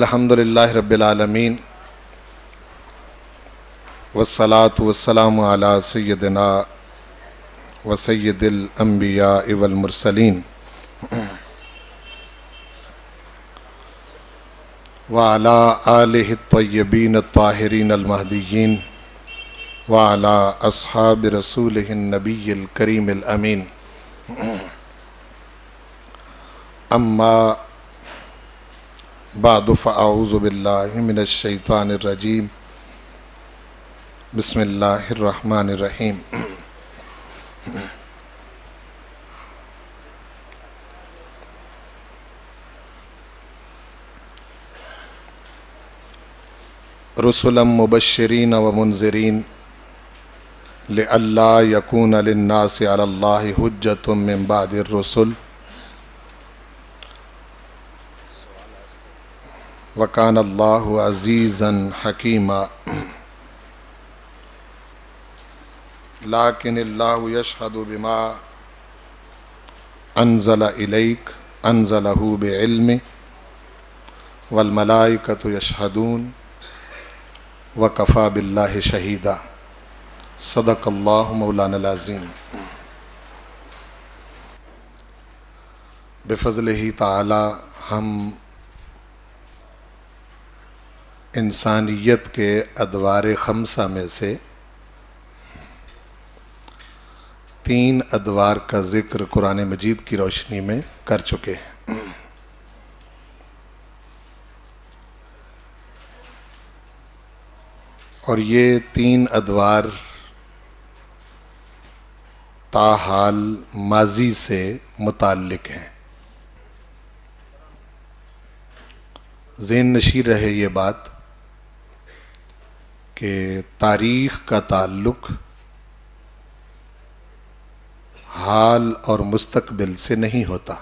الحمدللہ رب العالمین والصلاة والسلام علی سیدنا و سید الانبیاء والمرسلین وعلی آلہ الطیبین الطاہرین المہدیین وعلی اصحاب رسولہ النبی الکریم الامین اما بعد فاعوذ باللہ من الشیطان الرجیم بسم اللہ الرحمن الرحیم رسلا مبشرین ومنذرین لئلا یکون للناس علی اللہ حجۃ من بعد الرسل وکان اللہ عزیزا حکیما لیکن اللہ یشہد بما انزل الیک انزلہ بعلمہ والملائکۃ یشہدون وکفی باللہ شہیدا صدق اللہ مولانا العظیم بفضلہ تعالی ہم انسانیت کے ادوار خمسہ میں سے 3 ادوار کا ذکر قرآن مجید کی روشنی میں کر چکے ہیں۔ اور یہ 3 ادوار تاحال ماضی سے متعلق ہیں۔ ذہن نشین رہے یہ بات کہ تاریخ کا تعلق حال اور مستقبل سے نہیں ہوتا،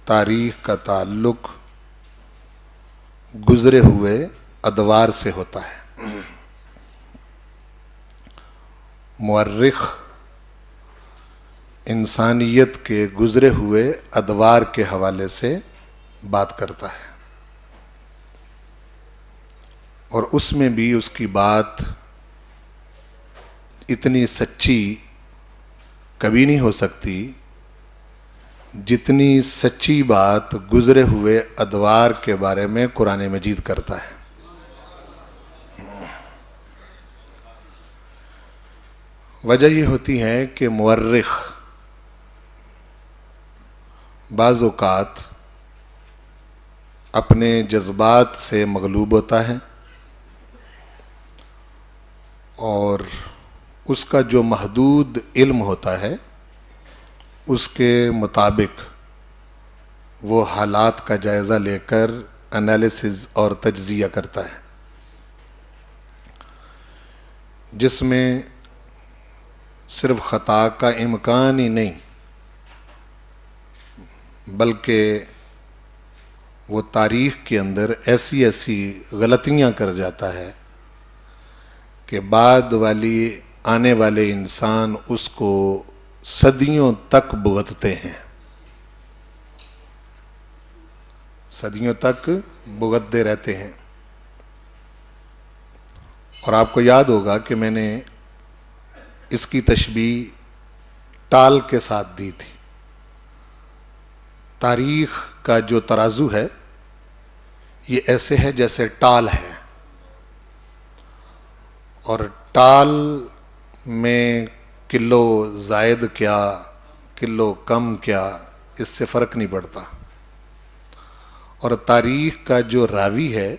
تاریخ کا تعلق گزرے ہوئے ادوار سے ہوتا ہے۔ مورخ انسانیت کے گزرے ہوئے ادوار کے حوالے سے بات کرتا ہے، اور اس میں بھی اس کی بات اتنی سچی کبھی نہیں ہو سکتی جتنی سچی بات گزرے ہوئے ادوار کے بارے میں قرآن مجید کرتا ہے۔ وجہ یہ ہوتی ہے کہ مورخ بعض اوقات اپنے جذبات سے مغلوب ہوتا ہے، اور اس کا جو محدود علم ہوتا ہے اس کے مطابق وہ حالات کا جائزہ لے کر انالیسز اور تجزیہ کرتا ہے، جس میں صرف خطا کا امکان ہی نہیں بلکہ وہ تاریخ کے اندر ایسی غلطیاں کر جاتا ہے کہ بعد آنے والے انسان اس کو صدیوں تک بھگتتے ہیں، صدیوں تک بھگتتے رہتے ہیں۔ اور آپ کو یاد ہوگا کہ میں نے اس کی تشبیہ ٹال کے ساتھ دی تھی۔ تاریخ کا جو ترازو ہے یہ ایسے ہے جیسے ٹال ہے، اور ٹال میں کلو زائد کیا کلو کم کیا اس سے فرق نہیں پڑتا، اور تاریخ کا جو راوی ہے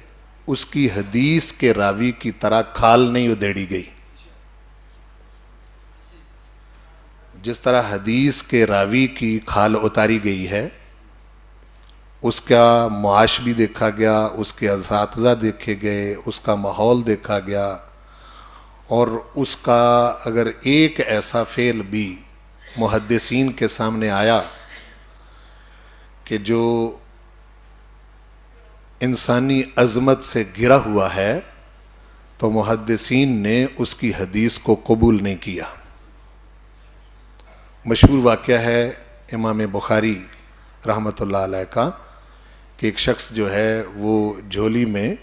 اس کی حدیث کے راوی کی طرح کھال نہیں ادھیڑی گئی۔ جس طرح حدیث کے راوی کی کھال اتاری گئی ہے، اس کا معاش بھی دیکھا گیا، اس کے اساتذہ دیکھے گئے، اس کا ماحول دیکھا گیا، اور اس کا اگر ایک ایسا فعل بھی محدثین کے سامنے آیا کہ جو انسانی عظمت سے گھرا ہوا ہے تو محدثین نے اس کی حدیث کو قبول نہیں کیا۔ مشہور واقعہ ہے امام بخاری رحمۃ اللہ علیہ کا کہ ایک شخص جو ہے وہ جھولی میں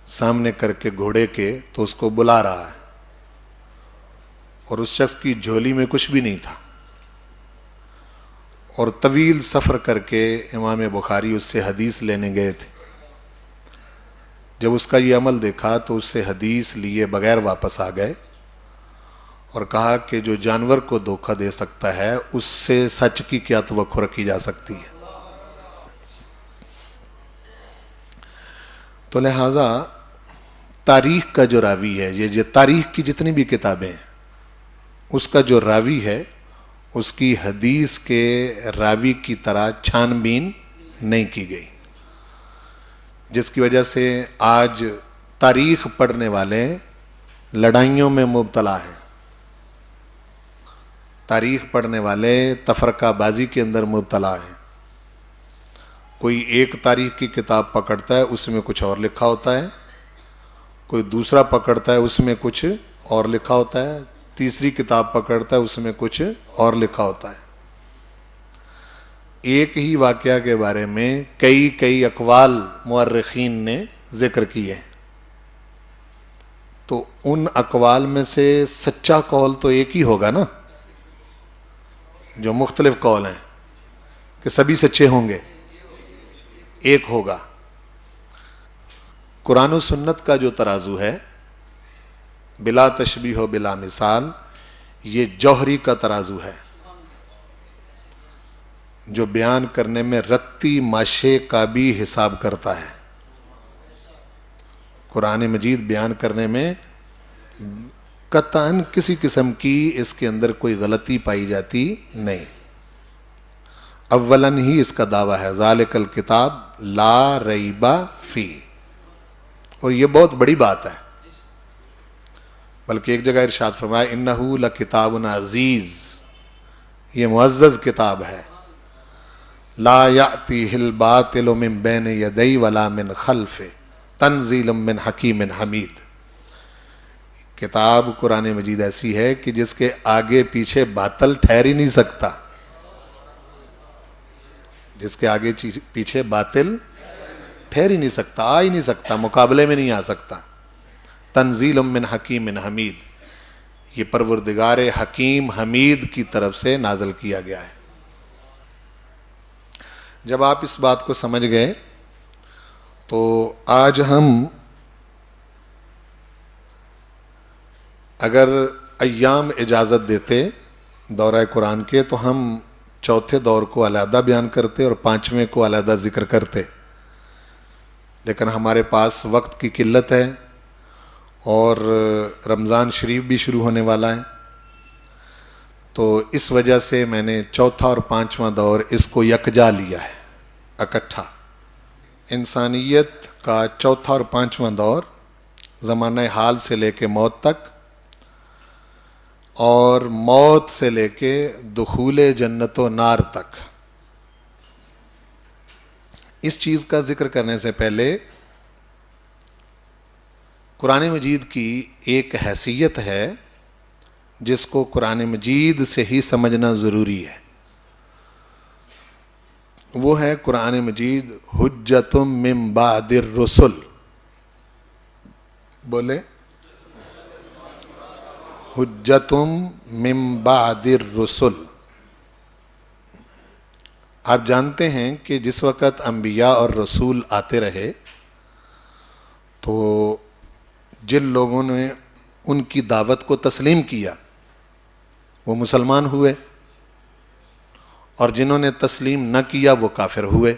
سامنے کر کے گھوڑے کے تو اس کو بلا رہا ہے، اور اس شخص کی جھولی میں کچھ بھی نہیں تھا، اور طویل سفر کر کے امام بخاری اس سے حدیث لینے گئے تھے۔ جب اس کا یہ عمل دیکھا تو اس سے حدیث لیے بغیر واپس آ گئے اور کہا کہ جو جانور کو دھوکہ دے سکتا ہے اس سے سچ کی کیا توقع رکھی جا سکتی ہے۔ تو لہٰذا تاریخ کا جو راوی ہے، یہ تاریخ کی جتنی بھی کتابیں ہیں، اس کا جو راوی ہے اس کی حدیث کے راوی کی طرح چھان بین نہیں کی گئی، جس کی وجہ سے آج تاریخ پڑھنے والے لڑائیوں میں مبتلا ہیں، تاریخ پڑھنے والے تفرقہ بازی کے اندر مبتلا ہیں۔ کوئی ایک تاریخ کی کتاب پکڑتا ہے، اس میں کچھ اور لکھا ہوتا ہے، کوئی دوسرا پکڑتا ہے، اس میں کچھ اور لکھا ہوتا ہے، تیسری کتاب پکڑتا ہے، اس میں کچھ اور لکھا ہوتا ہے۔ ایک ہی واقعہ کے بارے میں کئی اقوال مورخین نے ذکر کیے، تو ان اقوال میں سے سچا قول تو ایک ہی ہوگا نا، جو مختلف قول ہیں کہ سبھی سچے ہوں گے، ایک ہوگا۔ قرآن و سنت کا جو ترازو ہے، بلا تشبیہ و بلا مثال، یہ جوہری کا ترازو ہے، جو بیان کرنے میں رتی ماشے کا بھی حساب کرتا ہے۔ قرآن مجید بیان کرنے میں قطعاً کسی قسم کی اس کے اندر کوئی غلطی پائی جاتی نہیں۔ اولاً ہی اس کا دعویٰ ہے ذالک الکتاب لا ریب فی، اور یہ بہت بڑی بات ہے، بلکہ ایک جگہ ارشاد فرمایا انہ لکتاب عزیز، یہ معزز کتاب ہے، لا یأتیہ الباطل من بین یدی ولا من خلف تنزیل من حکیم حمید۔ کتاب قرآن مجید ایسی ہے کہ جس کے آگے پیچھے باطل ٹھہر ہی نہیں سکتا، جس کے آگے پیچھے باطل ٹھہر ہی نہیں سکتا، آ ہی نہیں سکتا، مقابلے میں نہیں آ سکتا۔ تنزیل من حکیم حمید، یہ پروردگار حکیم حمید کی طرف سے نازل کیا گیا ہے۔ جب آپ اس بات کو سمجھ گئے تو آج ہم اگر ایام اجازت دیتے دورہ قرآن کے تو ہم چوتھے دور کو علیحدہ بیان کرتے اور پانچویں کو علیحدہ ذکر کرتے، لیکن ہمارے پاس وقت کی قلت ہے اور رمضان شریف بھی شروع ہونے والا ہے، تو اس وجہ سے میں نے چوتھا اور پانچواں دور اس کو یکجا لیا ہے، اکٹھا۔ انسانیت کا چوتھا اور پانچواں دور زمانہ حال سے لے کے موت تک، اور موت سے لے کے دخول جنت و نار تک۔ اس چیز کا ذکر کرنے سے پہلے قرآن مجید کی ایک حیثیت ہے جس کو قرآن مجید سے ہی سمجھنا ضروری ہے، وہ ہے قرآن مجید حجت من بعد الرسل۔ بولے حجت من بعد الرسل۔ آپ جانتے ہیں کہ جس وقت انبیاء اور رسول آتے رہے تو جن لوگوں نے ان کی دعوت کو تسلیم کیا وہ مسلمان ہوئے، اور جنہوں نے تسلیم نہ کیا وہ کافر ہوئے۔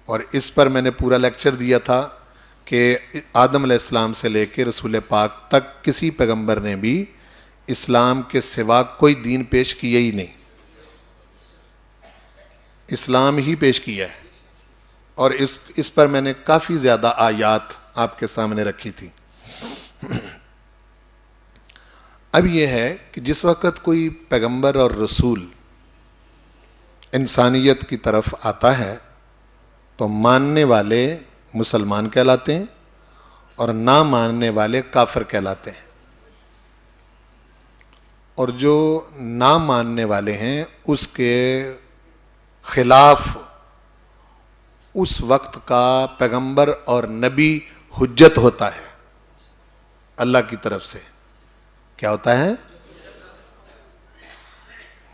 اور اس پر میں نے پورا لیکچر دیا تھا کہ آدم علیہ السلام سے لے کے رسول پاک تک کسی پیغمبر نے بھی اسلام کے سوا کوئی دین پیش کیا ہی نہیں، اسلام ہی پیش کیا ہے، اور اس پر میں نے کافی زیادہ آیات آپ کے سامنے رکھی تھی۔ اب یہ ہے کہ جس وقت کوئی پیغمبر اور رسول انسانیت کی طرف آتا ہے تو ماننے والے مسلمان کہلاتے ہیں اور نہ ماننے والے کافر کہلاتے ہیں، اور جو نہ ماننے والے ہیں اس کے خلاف اس وقت کا پیغمبر اور نبی حجت ہوتا ہے اللہ کی طرف سے. کیا ہوتا ہے؟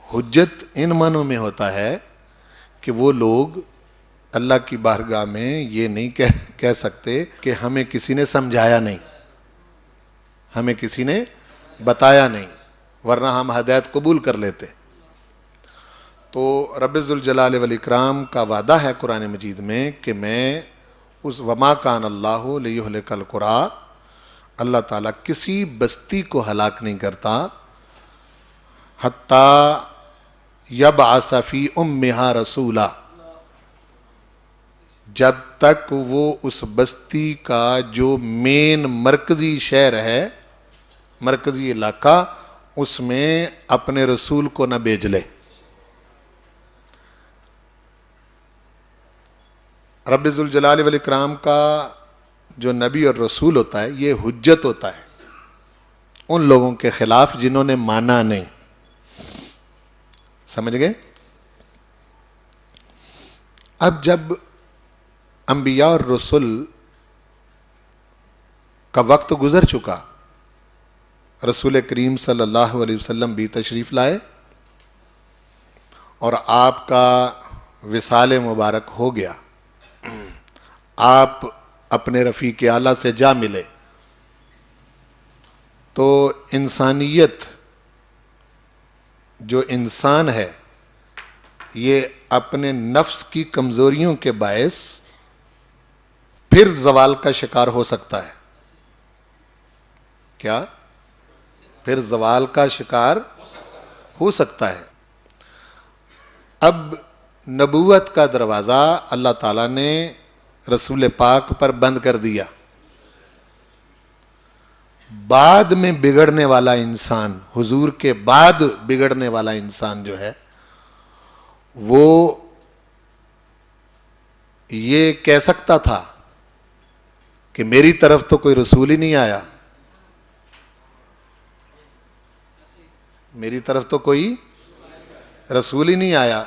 حجت ان معنوں میں ہوتا ہے کہ وہ لوگ اللہ کی بارگاہ میں یہ نہیں کہہ سکتے کہ ہمیں کسی نے سمجھایا نہیں، ہمیں کسی نے بتایا نہیں، ورنہ ہم ہدایت قبول کر لیتے. تو رب ذوالجلال والاکرام کا وعدہ ہے قرآن مجید میں کہ میں اس وما کان اللہ لیہلک القری، اللہ تعالیٰ کسی بستی کو ہلاک نہیں کرتا حتیٰ یبعث فی امہا رسولا، جب تک وہ اس بستی کا جو مین مرکزی شہر ہے، مرکزی علاقہ، اس میں اپنے رسول کو نہ بھیج لے. رب ذوالجلال والاکرام کا جو نبی اور رسول ہوتا ہے یہ حجت ہوتا ہے ان لوگوں کے خلاف جنہوں نے مانا نہیں. سمجھ گئے؟ اب جب انبیاء اور رسول کا وقت گزر چکا، رسول کریم صلی اللہ علیہ وسلم بھی تشریف لائے اور آپ کا وصال مبارک ہو گیا، آپ اپنے رفیق اعلیٰ سے جا ملے، تو انسانیت جو انسان ہے یہ اپنے نفس کی کمزوریوں کے باعث پھر زوال کا شکار ہو سکتا ہے. کیا؟ پھر زوال کا شکار ہو سکتا ہے. اب نبوت کا دروازہ اللہ تعالیٰ نے رسول پاک پر بند کر دیا. بعد میں بگڑنے والا انسان، حضور کے بعد بگڑنے والا انسان جو ہے وہ یہ کہہ سکتا تھا کہ میری طرف تو کوئی رسول ہی نہیں آیا، میری طرف تو کوئی رسول ہی نہیں آیا،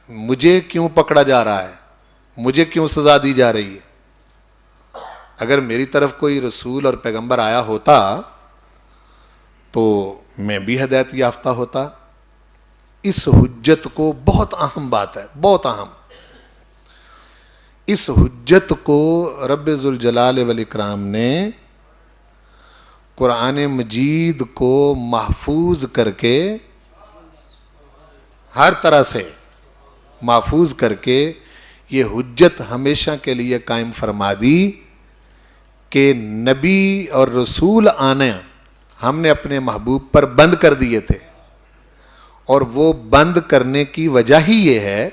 مجھے کیوں پکڑا جا رہا ہے، مجھے کیوں سزا دی جا رہی ہے. اگر میری طرف کوئی رسول اور پیغمبر آیا ہوتا تو میں بھی ہدایت یافتہ ہوتا. اس حجت کو، بہت اہم بات ہے، بہت اہم، اس حجت کو رب ذوالجلال والاکرام نے قرآن مجید کو محفوظ کر کے، ہر طرح سے محفوظ کر کے یہ حجت ہمیشہ کے لیے قائم فرما دی کہ نبی اور رسول آنے ہم نے اپنے محبوب پر بند کر دیے تھے. اور وہ بند کرنے کی وجہ ہی یہ ہے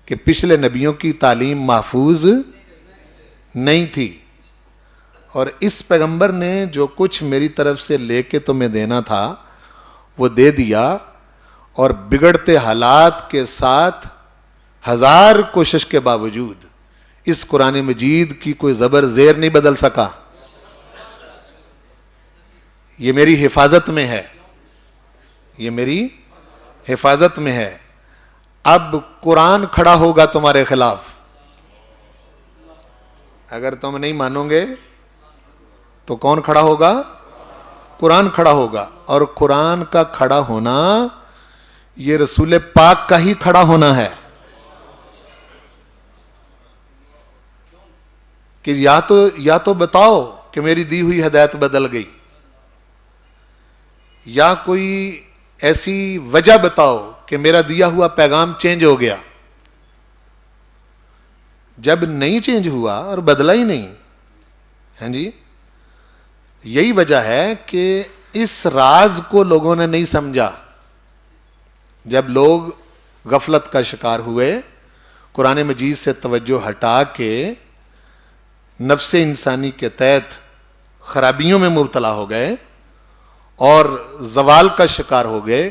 کہ پچھلے نبیوں کی تعلیم محفوظ نہیں تھی، اور اس پیغمبر نے جو کچھ میری طرف سے لے کے تمہیں دینا تھا وہ دے دیا، اور بگڑتے حالات کے ساتھ ہزار کوشش کے باوجود اس قرآن مجید کی کوئی زبر زیر نہیں بدل سکا. یہ میری حفاظت میں ہے، یہ میری حفاظت میں ہے. اب قرآن کھڑا ہوگا تمہارے خلاف. اگر تم نہیں مانو گے تو کون کھڑا ہوگا؟ قرآن کھڑا ہوگا. اور قرآن کا کھڑا ہونا یہ رسول پاک کا ہی کھڑا ہونا ہے کہ یا تو بتاؤ کہ میری دی ہوئی ہدایت بدل گئی، یا کوئی ایسی وجہ بتاؤ کہ میرا دیا ہوا پیغام چینج ہو گیا. جب نہیں چینج ہوا اور بدلا ہی نہیں، ہاں جی، یہی وجہ ہے کہ اس راز کو لوگوں نے نہیں سمجھا. جب لوگ غفلت کا شکار ہوئے، قرآن مجید سے توجہ ہٹا کے نفس انسانی کے تحت خرابیوں میں مبتلا ہو گئے اور زوال کا شکار ہو گئے،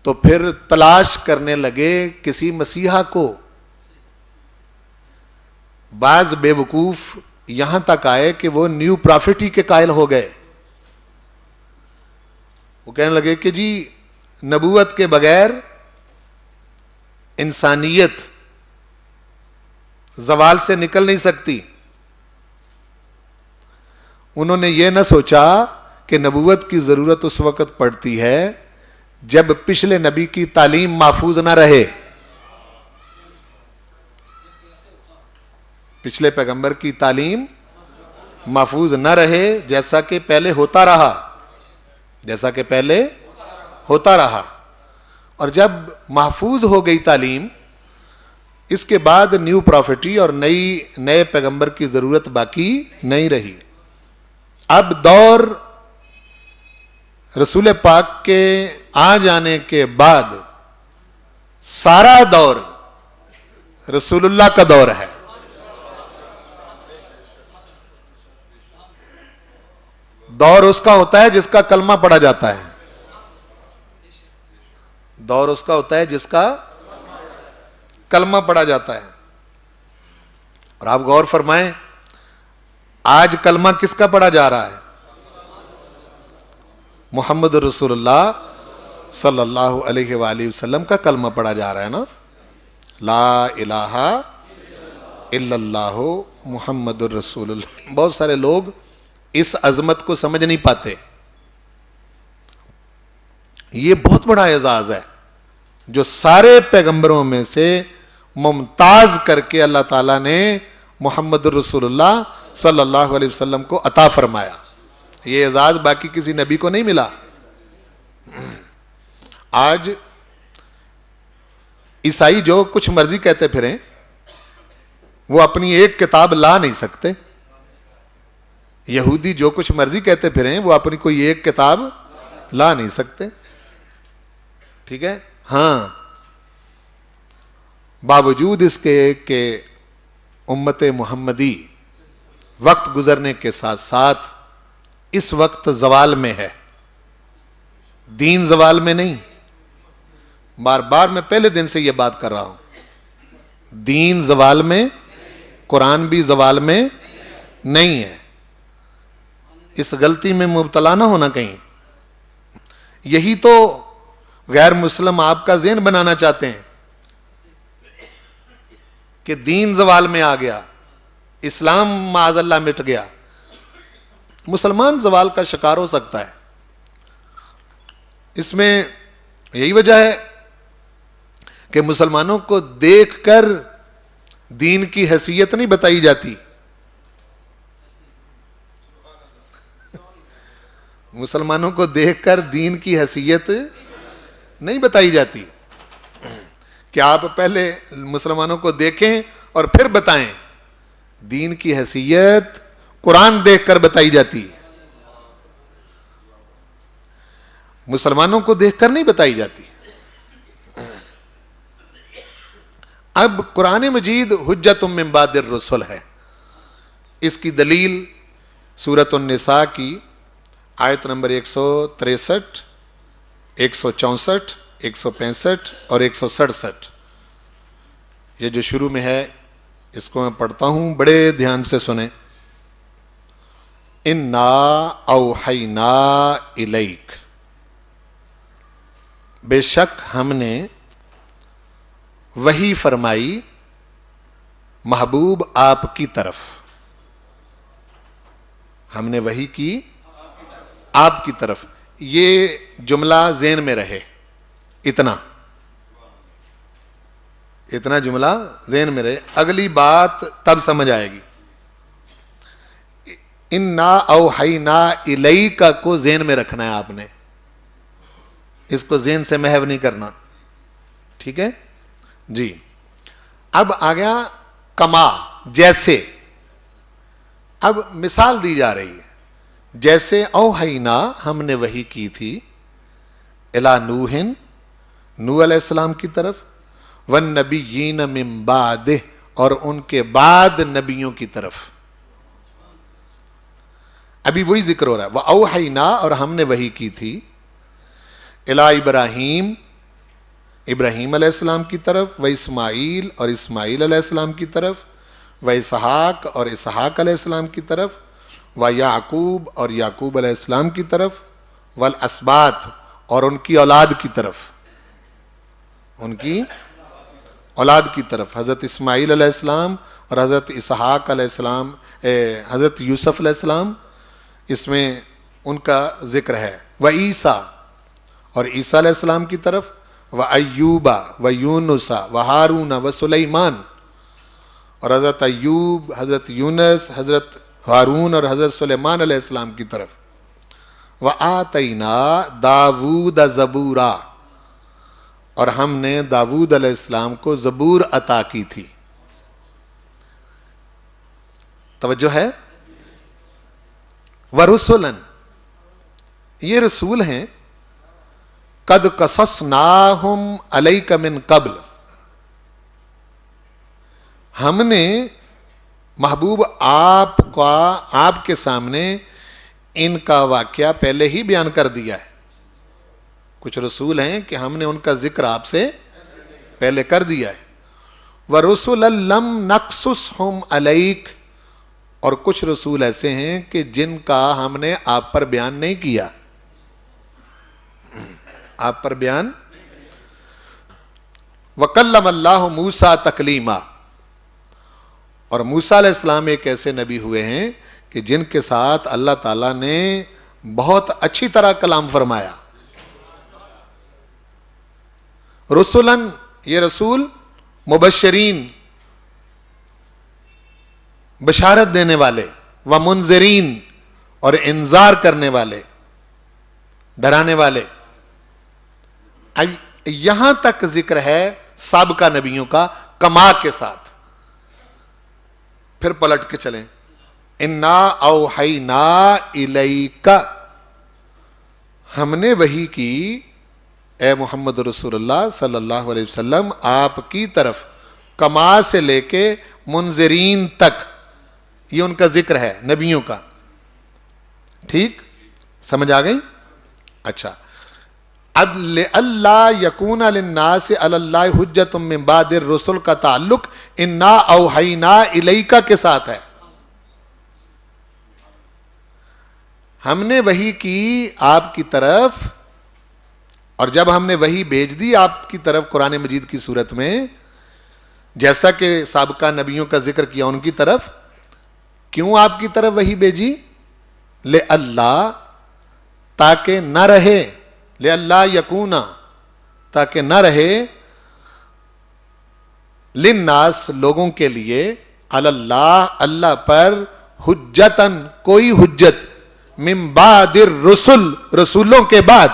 تو پھر تلاش کرنے لگے کسی مسیحا کو. بعض بے وقوف یہاں تک آئے کہ وہ نیو پرافٹ ہی کے قائل ہو گئے. وہ کہنے لگے کہ جی نبوت کے بغیر انسانیت زوال سے نکل نہیں سکتی. انہوں نے یہ نہ سوچا کہ نبوت کی ضرورت اس وقت پڑتی ہے جب پچھلے نبی کی تعلیم محفوظ نہ رہے. پچھلے پیغمبر کی تعلیم محفوظ نہ رہے جیسا کہ پہلے ہوتا رہا. اور جب محفوظ ہو گئی تعلیم, اس کے بعد نیو پروفیٹی اور نئے پیغمبر کی ضرورت باقی نہیں رہی. اب دور رسول پاک کے آ جانے کے بعد سارا دور رسول اللہ کا دور ہے. دور اس کا ہوتا ہے جس کا کلمہ پڑھا جاتا ہے. دور اس کا ہوتا ہے جس کا کلمہ پڑھا جاتا ہے. اور آپ غور فرمائیں, آج کلمہ کس کا پڑھا جا رہا ہے؟ محمد رسول اللہ صلی اللہ علیہ وآلہ وسلم کا کلمہ پڑھا جا رہا ہے نا. لا الہ الا اللہ محمد الرسول اللہ. بہت سارے لوگ اس عظمت کو سمجھ نہیں پاتے. یہ بہت بڑا اعزاز ہے جو سارے پیغمبروں میں سے ممتاز کر کے اللہ تعالیٰ نے محمد الرسول اللہ صلی اللہ علیہ وسلم کو عطا فرمایا. یہ اعزاز باقی کسی نبی کو نہیں ملا. آج عیسائی جو کچھ مرضی کہتے پھریں, وہ اپنی ایک کتاب لا نہیں سکتے. یہودی جو کچھ مرضی کہتے پھریں, وہ اپنی کوئی ایک کتاب لا نہیں سکتے. ٹھیک ہے, ہاں, باوجود اس کے کہ امت محمدی وقت گزرنے کے ساتھ ساتھ اس وقت زوال میں ہے, دین زوال میں نہیں. بار بار میں پہلے دن سے یہ بات کر رہا ہوں, دین زوال میں, قرآن بھی زوال میں نہیں ہے. اس غلطی میں مبتلا نہ ہونا کہیں. یہی تو غیر مسلم آپ کا ذہن بنانا چاہتے ہیں کہ دین زوال میں آ گیا, اسلام معاذ اللہ مٹ گیا. مسلمان زوال کا شکار ہو سکتا ہے. اس میں یہی وجہ ہے کہ مسلمانوں کو دیکھ کر دین کی حیثیت نہیں بتائی جاتی. مسلمانوں کو دیکھ کر دین کی حیثیت نہیں بتائی جاتی کہ آپ پہلے مسلمانوں کو دیکھیں اور پھر بتائیں. دین کی حیثیت قرآن دیکھ کر بتائی جاتی, مسلمانوں کو دیکھ کر نہیں بتائی جاتی. اب قرآن مجید حجت من بعد الرسل ہے. اس کی دلیل سورۃ النساء کی آیت نمبر 163, 164, 165 اور 167. یہ جو شروع میں ہے اس کو میں پڑھتا ہوں, بڑے دھیان سے سنیں. انا اوحینا الیک, بے شک ہم نے وحی فرمائی محبوب آپ کی طرف. ہم نے وحی کی آپ کی طرف. یہ جملہ ذہن میں رہے, اتنا جملہ ذہن میں رہے. اگلی بات تب سمجھ آئے گی. انا اوحینا الیک کو ذہن میں رکھنا ہے آپ نے, اس کو ذہن سے محو نہیں کرنا. ٹھیک ہے جی. اب آ گیا کما, جیسے. اب مثال دی جا رہی ہے, جیسے اوحینا ہم نے وحی کی تھی الی نوح, نوح علیہ السلام کی طرف, والنبیین من بعدہ, اور ان کے بعد نبیوں کی طرف. ابھی وہی ذکر ہو رہا ہے. وَأَوْحَيْنَا, اور ہم نے وحی کی تھی الی ابراہیم, ابراہیم علیہ السلام کی طرف, و اسماعیل, اور اسماعیل علیہ السلام کی طرف, و اسحاق, اور اسحاق علیہ السلام کی طرف, و یعقوب, اور یعقوب علیہ السلام کی طرف, والاسباط, اور ان کی اولاد کی طرف, ان کی اولاد کی طرف. حضرت اسماعیل علیہ السلام اور حضرت اسحاق علیہ السلام، حضرت یوسف علیہ السلام، اس میں ان کا ذکر ہے، و عیسیٰ، اور عیسیٰ علیہ السلام کی طرف، و ایوبا و یونس و ہارون و سلیمان، اور حضرت ایوب، حضرت یونس، حضرت ہارون اور حضرت سلیمان علیہ السلام کی طرف، و آتینا داود زبورا، اور ہم نے داود علیہ السلام کو زبور عطا کی تھی. توجہ ہے؟ ورسلن، یہ رسول ہیں، قد قصصناہم علیک من قبل، ہم نے محبوب آپ کے سامنے ان کا واقعہ پہلے ہی بیان کر دیا ہے. کچھ رسول ہیں کہ ہم نے ان کا ذکر آپ سے پہلے کر دیا ہے. وَرُسُلًا لَّمْ نَقْصُصْهُمْ عَلَيْكَ، اور کچھ رسول ایسے ہیں کہ جن کا ہم نے آپ پر بیان نہیں کیا، آپ پر بیان. وَكَلَّمَ اللَّهُ مُوسَىٰ تَكْلِيمًا، اور موسیٰ علیہ السلام ایک ایسے نبی ہوئے ہیں کہ جن کے ساتھ اللہ تعالیٰ نے بہت اچھی طرح کلام فرمایا. رسولن، یہ رسول مبشرین، بشارت دینے والے، و منذرین، اور انذار کرنے والے، ڈرانے والے. اب یہاں تک ذکر ہے سابقہ نبیوں کا کما کے ساتھ. پھر پلٹ کے چلیں، انا اوحینا الیک، ہم نے وحی کی اے محمد رسول اللہ صلی اللہ علیہ وسلم آپ کی طرف، کما سے لے کے منذرین تک، یہ ان کا ذکر ہے نبیوں کا. ٹھیک سمجھ آ گئی؟ اچھا، اب لِأَلَّا يَكُونَ لِلنَّاسِ عَلَى اللَّهِ حُجَّةٌ مِّن بَعْدِ الرُّسُلِ کا تعلق اِنَّا أَوْحَيْنَا إِلَيْكَ کے ساتھ ہے. ہم نے وحی کی آپ کی طرف، اور جب ہم نے وحی بھیج دی آپ کی طرف قرآن مجید کی صورت میں، جیسا کہ سابقہ نبیوں کا ذکر کیا ان کی طرف، کیوں آپ کی طرف وحی بھیجی؟ لِأَلَّا، تاکہ نہ رہے، لِأَلَّا يَكُونَ، تاکہ نہ رہے، لِلنَّاسِ، لوگوں کے لیے، عَلَى اللَّهِ، اللہ پر، حجتاً، کوئی حجت، من بعد الرسل، رسولوں کے بعد،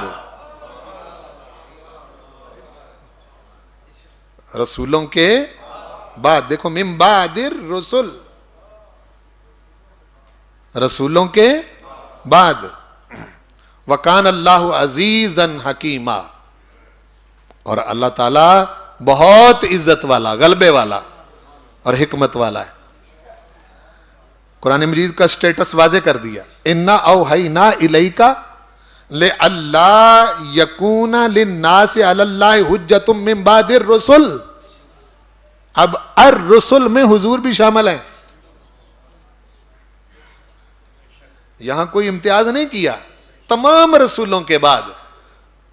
رسولوں کے بعد. دیکھو، من بعد الرسل، رسولوں کے بعد. وَكَانَ اللَّهُ عَزِيزًا حَكِيمًا، اور اللہ تعالیٰ بہت عزت والا، غلبے والا اور حکمت والا ہے. قرآن مجید کا سٹیٹس واضح کر دیا، اِنَّا أَوْحَيْنَا إِلَيْكَ لِأَلَّا يَكُونَ لِلنَّاسِ عَلَى اللَّهِ حُجَّةٌ مِّن بَعْدِ الرُّسُلِ. اب الرسل میں حضور بھی شامل ہیں، یہاں کوئی امتیاز نہیں کیا، تمام رسولوں کے بعد،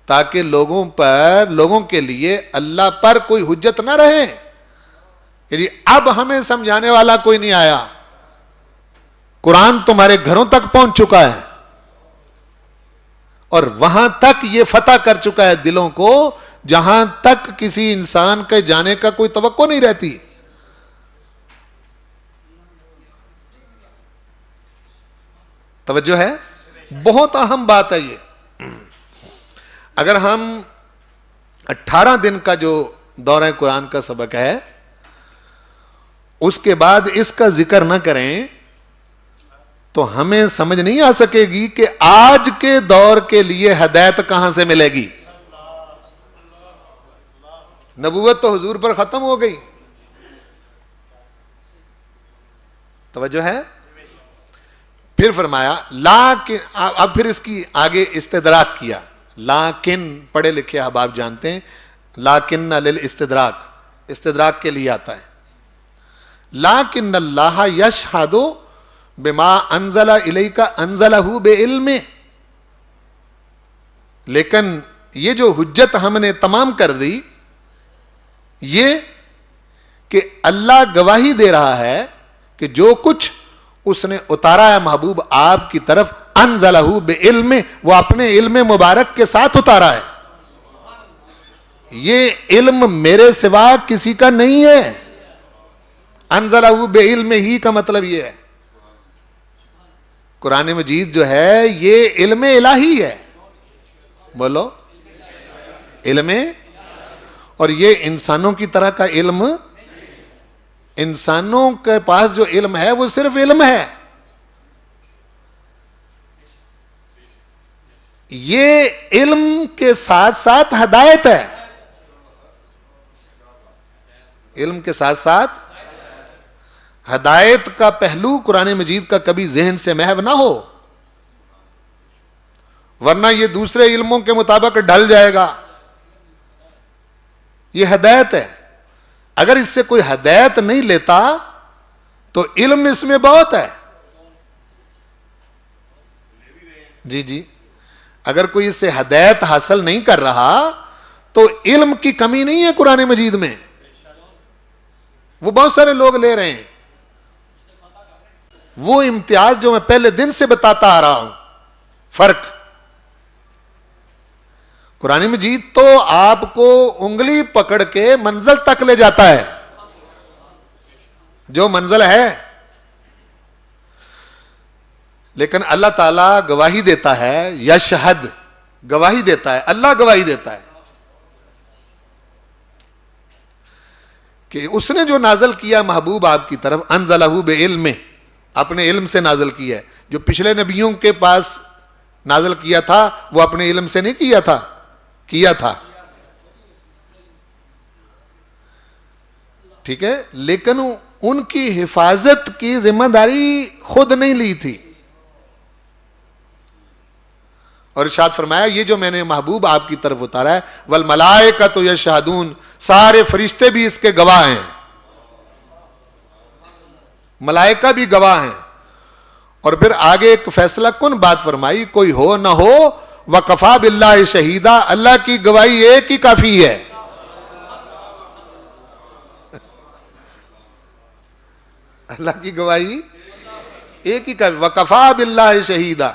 تاکہ لوگوں کے لیے اللہ پر کوئی حجت نہ رہے کہ جی اب ہمیں سمجھانے والا کوئی نہیں آیا، قرآن تمہارے گھروں تک پہنچ چکا ہے اور وہاں تک یہ فتح کر چکا ہے دلوں کو جہاں تک کسی انسان کے جانے کا کوئی توقع نہیں رہتی. توجہ ہے؟ بہت اہم بات ہے یہ. اگر ہم 18 دن کا جو دورہ قرآن کا سبق ہے اس کے بعد اس کا ذکر نہ کریں تو ہمیں سمجھ نہیں آ سکے گی کہ آج کے دور کے لیے ہدایت کہاں سے ملے گی. نبوت تو حضور پر ختم ہو گئی. توجہ ہے؟ پھر فرمایا لیکن، اب پھر اس کی آگے استدراک کیا. لیکن پڑھے لکھے احباب جانتے ہیں لیکن للاستدراک، استدراک کے لیے آتا ہے. لیکن اللہ یشہد بما انزل الیک انزلہ بعلم، لیکن یہ جو حجت ہم نے تمام کر دی یہ کہ اللہ گواہی دے رہا ہے کہ جو کچھ اس نے اتارا ہے محبوب آپ کی طرف، انزلہ بعلم، وہ اپنے علم مبارک کے ساتھ اتارا ہے. یہ علم میرے سوا کسی کا نہیں ہے. انزلہ بعلم ہی کا مطلب یہ ہے، قرآن مجید جو ہے یہ علم الہی ہے. بولو علم، اور یہ انسانوں کی طرح کا علم، انسانوں کے پاس جو علم ہے وہ صرف علم ہے. یہ علم کے ساتھ ساتھ ہدایت ہے. علم کے ساتھ ساتھ ہدایت کا پہلو قرآن مجید کا کبھی ذہن سے محو نہ ہو، ورنہ یہ دوسرے علموں کے مطابق ڈھل جائے گا. یہ ہدایت ہے. اگر اس سے کوئی ہدایت نہیں لیتا تو علم اس میں بہت ہے. جی جی، اگر کوئی اس سے ہدایت حاصل نہیں کر رہا تو علم کی کمی نہیں ہے قرآن مجید میں. وہ بہت سارے لوگ لے رہے ہیں. وہ امتیاز جو میں پہلے دن سے بتاتا آ رہا ہوں، فرق. قرآن مجید تو آپ کو انگلی پکڑ کے منزل تک لے جاتا ہے، جو منزل ہے. لیکن اللہ تعالیٰ گواہی دیتا ہے، یشہد، گواہی دیتا ہے، اللہ گواہی دیتا ہے کہ اس نے جو نازل کیا محبوب آپ کی طرف، انزلہ بعلم، اپنے علم سے نازل کیا ہے. جو پچھلے نبیوں کے پاس نازل کیا تھا وہ اپنے علم سے نہیں کیا تھا، ٹھیک ہے، لیکن ان کی حفاظت کی ذمہ داری خود نہیں لی تھی. اور ارشاد فرمایا یہ جو میں نے محبوب آپ کی طرف اتارا ہے، والملائکۃ یشہدون، سارے فرشتے بھی اس کے گواہ ہیں، ملائکہ بھی گواہ ہیں. اور پھر آگے ایک فیصلہ کن بات فرمائی، کوئی ہو نہ ہو وکفیٰ باللہ شہیدا، اللہ کی گواہی ایک ہی کافی ہے. اللہ کی گواہی ایک ہی کافی، وکفیٰ باللہ شہیدا.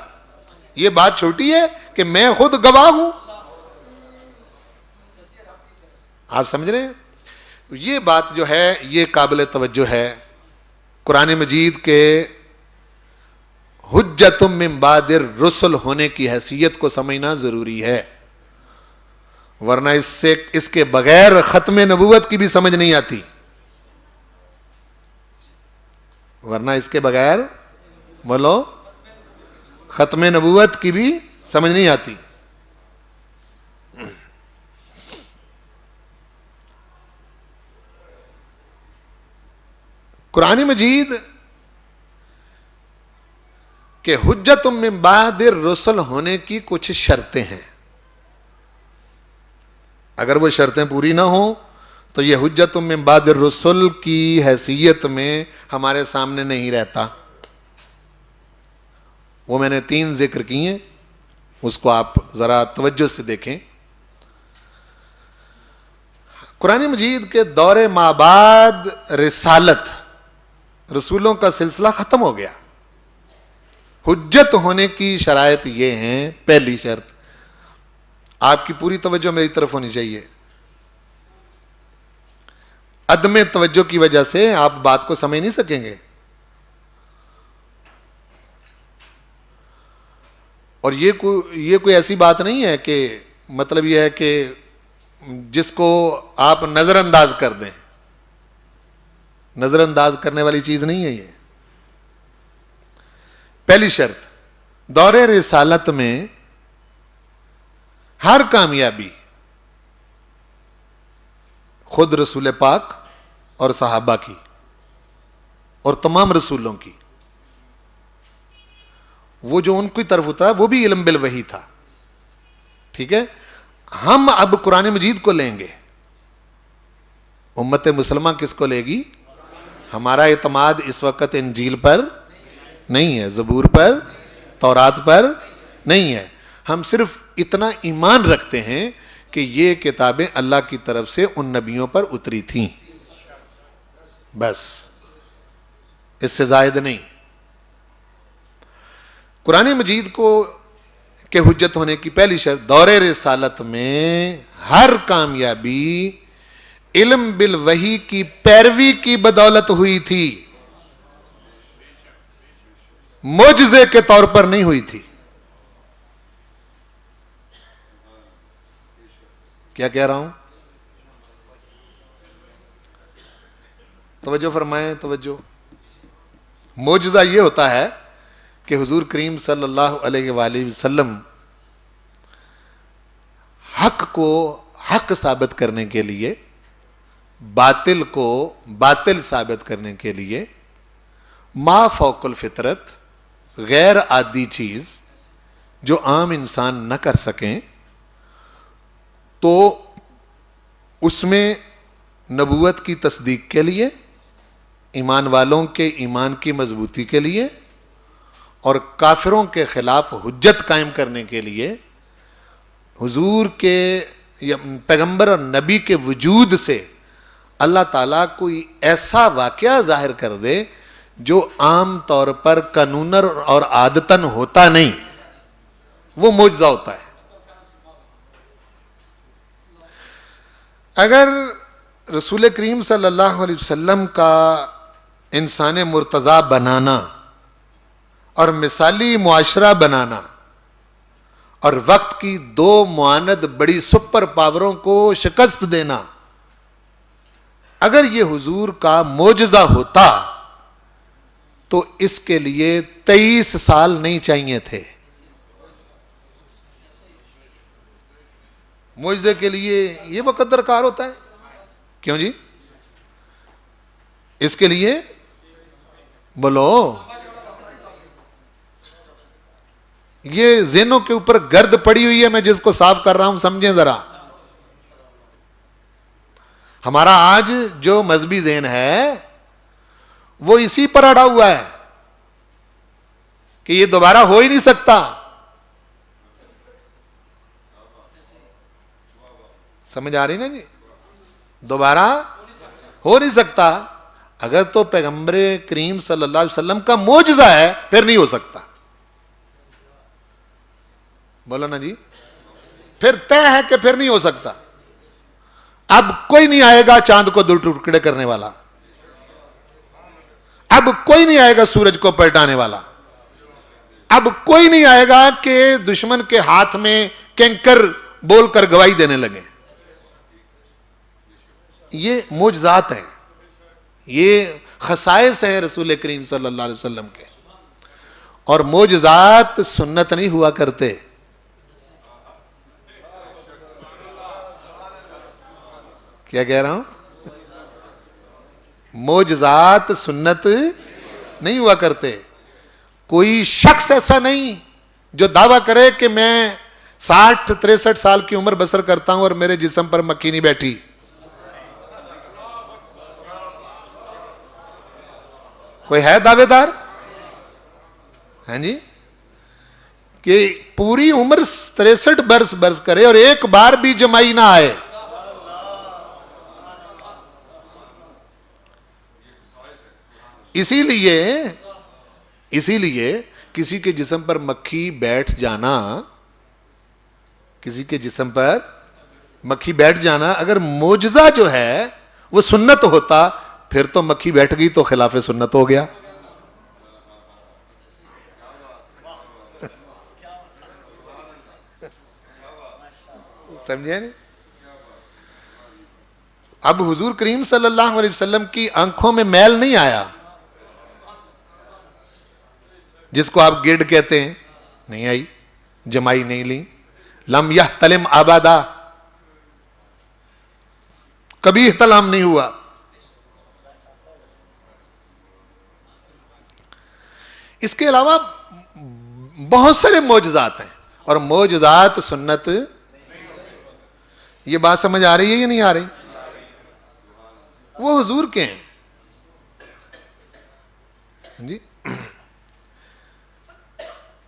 یہ بات چھوٹی ہے کہ میں خود گواہ ہوں. آپ سمجھ رہے ہیں؟ یہ بات جو ہے یہ قابل توجہ ہے. قرآن مجید کے حجت من بعد الرسل ہونے کی حیثیت کو سمجھنا ضروری ہے، ورنہ اس کے بغیر ختم نبوت کی بھی سمجھ نہیں آتی. ورنہ اس کے بغیر بولو ختم نبوت کی بھی سمجھ نہیں آتی. قرآن مجید کہ حجت من بعد الرسل ہونے کی کچھ شرطیں ہیں. اگر وہ شرطیں پوری نہ ہوں تو یہ حجت من بعد الرسل کی حیثیت میں ہمارے سامنے نہیں رہتا. وہ میں نے 3 ذکر کیے، اس کو آپ ذرا توجہ سے دیکھیں. قرآن مجید کے دور ما بعد رسالت، رسولوں کا سلسلہ ختم ہو گیا. حجت ہونے کی شرائط یہ ہیں. پہلی شرط، آپ کی پوری توجہ میری طرف ہونی چاہیے، عدم توجہ کی وجہ سے آپ بات کو سمجھ نہیں سکیں گے. اور یہ کوئی ایسی بات نہیں ہے کہ مطلب یہ ہے کہ جس کو آپ نظر انداز کر دیں. نظر انداز کرنے والی چیز نہیں ہے یہ. پہلی شرط، دور رسالت میں ہر کامیابی خود رسول پاک اور صحابہ کی اور تمام رسولوں کی. وہ جو ان کی طرف ہوتا ہے وہ بھی علم بالوحی تھا. ٹھیک ہے، ہم اب قرآن مجید کو لیں گے. امت مسلمہ کس کو لے گی؟ ہمارا اعتماد اس وقت انجیل پر نہیں ہے، زبور پر، تورات پر نہیں ہے. ہم صرف اتنا ایمان رکھتے ہیں کہ یہ کتابیں اللہ کی طرف سے ان نبیوں پر اتری تھیں. بس اس سے زائد نہیں. قرآن مجید کو کہ حجت ہونے کی پہلی شرط دور رسالت میں ہر کامیابی علم بالوحی کی پیروی کی بدولت ہوئی تھی، معجزے کے طور پر نہیں ہوئی تھی. کیا کہہ رہا ہوں؟ توجہ فرمائیں، توجہ. معجزہ یہ ہوتا ہے کہ حضور کریم صلی اللہ علیہ وآلہ وسلم حق کو حق ثابت کرنے کے لیے، باطل کو باطل ثابت کرنے کے لیے ما فوق الفطرت، غیر عادی چیز جو عام انسان نہ کر سکیں، تو اس میں نبوت کی تصدیق کے لیے، ایمان والوں کے ایمان کی مضبوطی کے لیے اور کافروں کے خلاف حجت قائم کرنے کے لیے حضور کے پیغمبر اور نبی کے وجود سے اللہ تعالیٰ کوئی ایسا واقعہ ظاہر کر دے جو عام طور پر قانوناً اور عادتاً ہوتا نہیں، وہ معجزہ ہوتا ہے. اگر رسول کریم صلی اللہ علیہ وسلم کا انسان مرتضی بنانا اور مثالی معاشرہ بنانا اور وقت کی دو معاند بڑی سپر پاوروں کو شکست دینا اگر یہ حضور کا معجزہ ہوتا تو اس کے لیے 23 سال نہیں چاہیے تھے. معجزے کے لیے یہ وقت درکار ہوتا ہے. کیوں جی؟ اس کے لیے بولو، یہ ذہنوں کے اوپر گرد پڑی ہوئی ہے، میں جس کو صاف کر رہا ہوں سمجھیں ذرا. ہمارا آج جو مذہبی ذہن ہے وہ اسی پر اڑا ہوا ہے کہ یہ دوبارہ ہو ہی نہیں سکتا. سمجھ آ رہی نا جی؟ دوبارہ ہو نہیں سکتا. اگر تو پیغمبر کریم صلی اللہ علیہ وسلم کا معجزہ ہے پھر نہیں ہو سکتا. بولو نا جی، پھر طے ہے کہ پھر نہیں ہو سکتا. اب کوئی نہیں آئے گا چاند کو دو ٹکڑے کرنے والا، اب کوئی نہیں آئے گا سورج کو پلٹانے والا، اب کوئی نہیں آئے گا کہ دشمن کے ہاتھ میں کینکر بول کر گواہی دینے لگے. یہ معجزات ہیں، یہ خصائص ہیں رسول کریم صلی اللہ علیہ وسلم کے. اور معجزات سنت نہیں ہوا کرتے. کیا کہہ رہا ہوں؟ معجزات سنت نہیں ہوا کرتے. کوئی شخص ایسا نہیں جو دعویٰ کرے کہ میں 60-63 سال کی عمر بسر کرتا ہوں اور میرے جسم پر مکھی نہیں بیٹھی. کوئی ہے دعوے دار؟ ہاں جی، کہ پوری عمر 63 برس کرے اور ایک بار بھی جمائی نہ آئے. اسی لیے کسی کے جسم پر مکھی بیٹھ جانا، کسی کے جسم پر مکھی بیٹھ جانا اگر معجزہ جو ہے وہ سنت ہوتا پھر تو مکھی بیٹھ گئی تو خلاف سنت ہو گیا. سمجھے نہیں؟ اب حضور کریم صلی اللہ علیہ وسلم کی آنکھوں میں میل نہیں آیا، جس کو آپ گرڈ کہتے ہیں، نہیں آئی، جمائی نہیں لی. لم یحتلم ابدا، کبھی احتلام نہیں ہوا. اس کے علاوہ بہت سارے معجزات ہیں اور معجزات سنت. یہ بات سمجھ آ رہی ہے یا نہیں آ رہی؟ وہ حضور کے ہیں جی.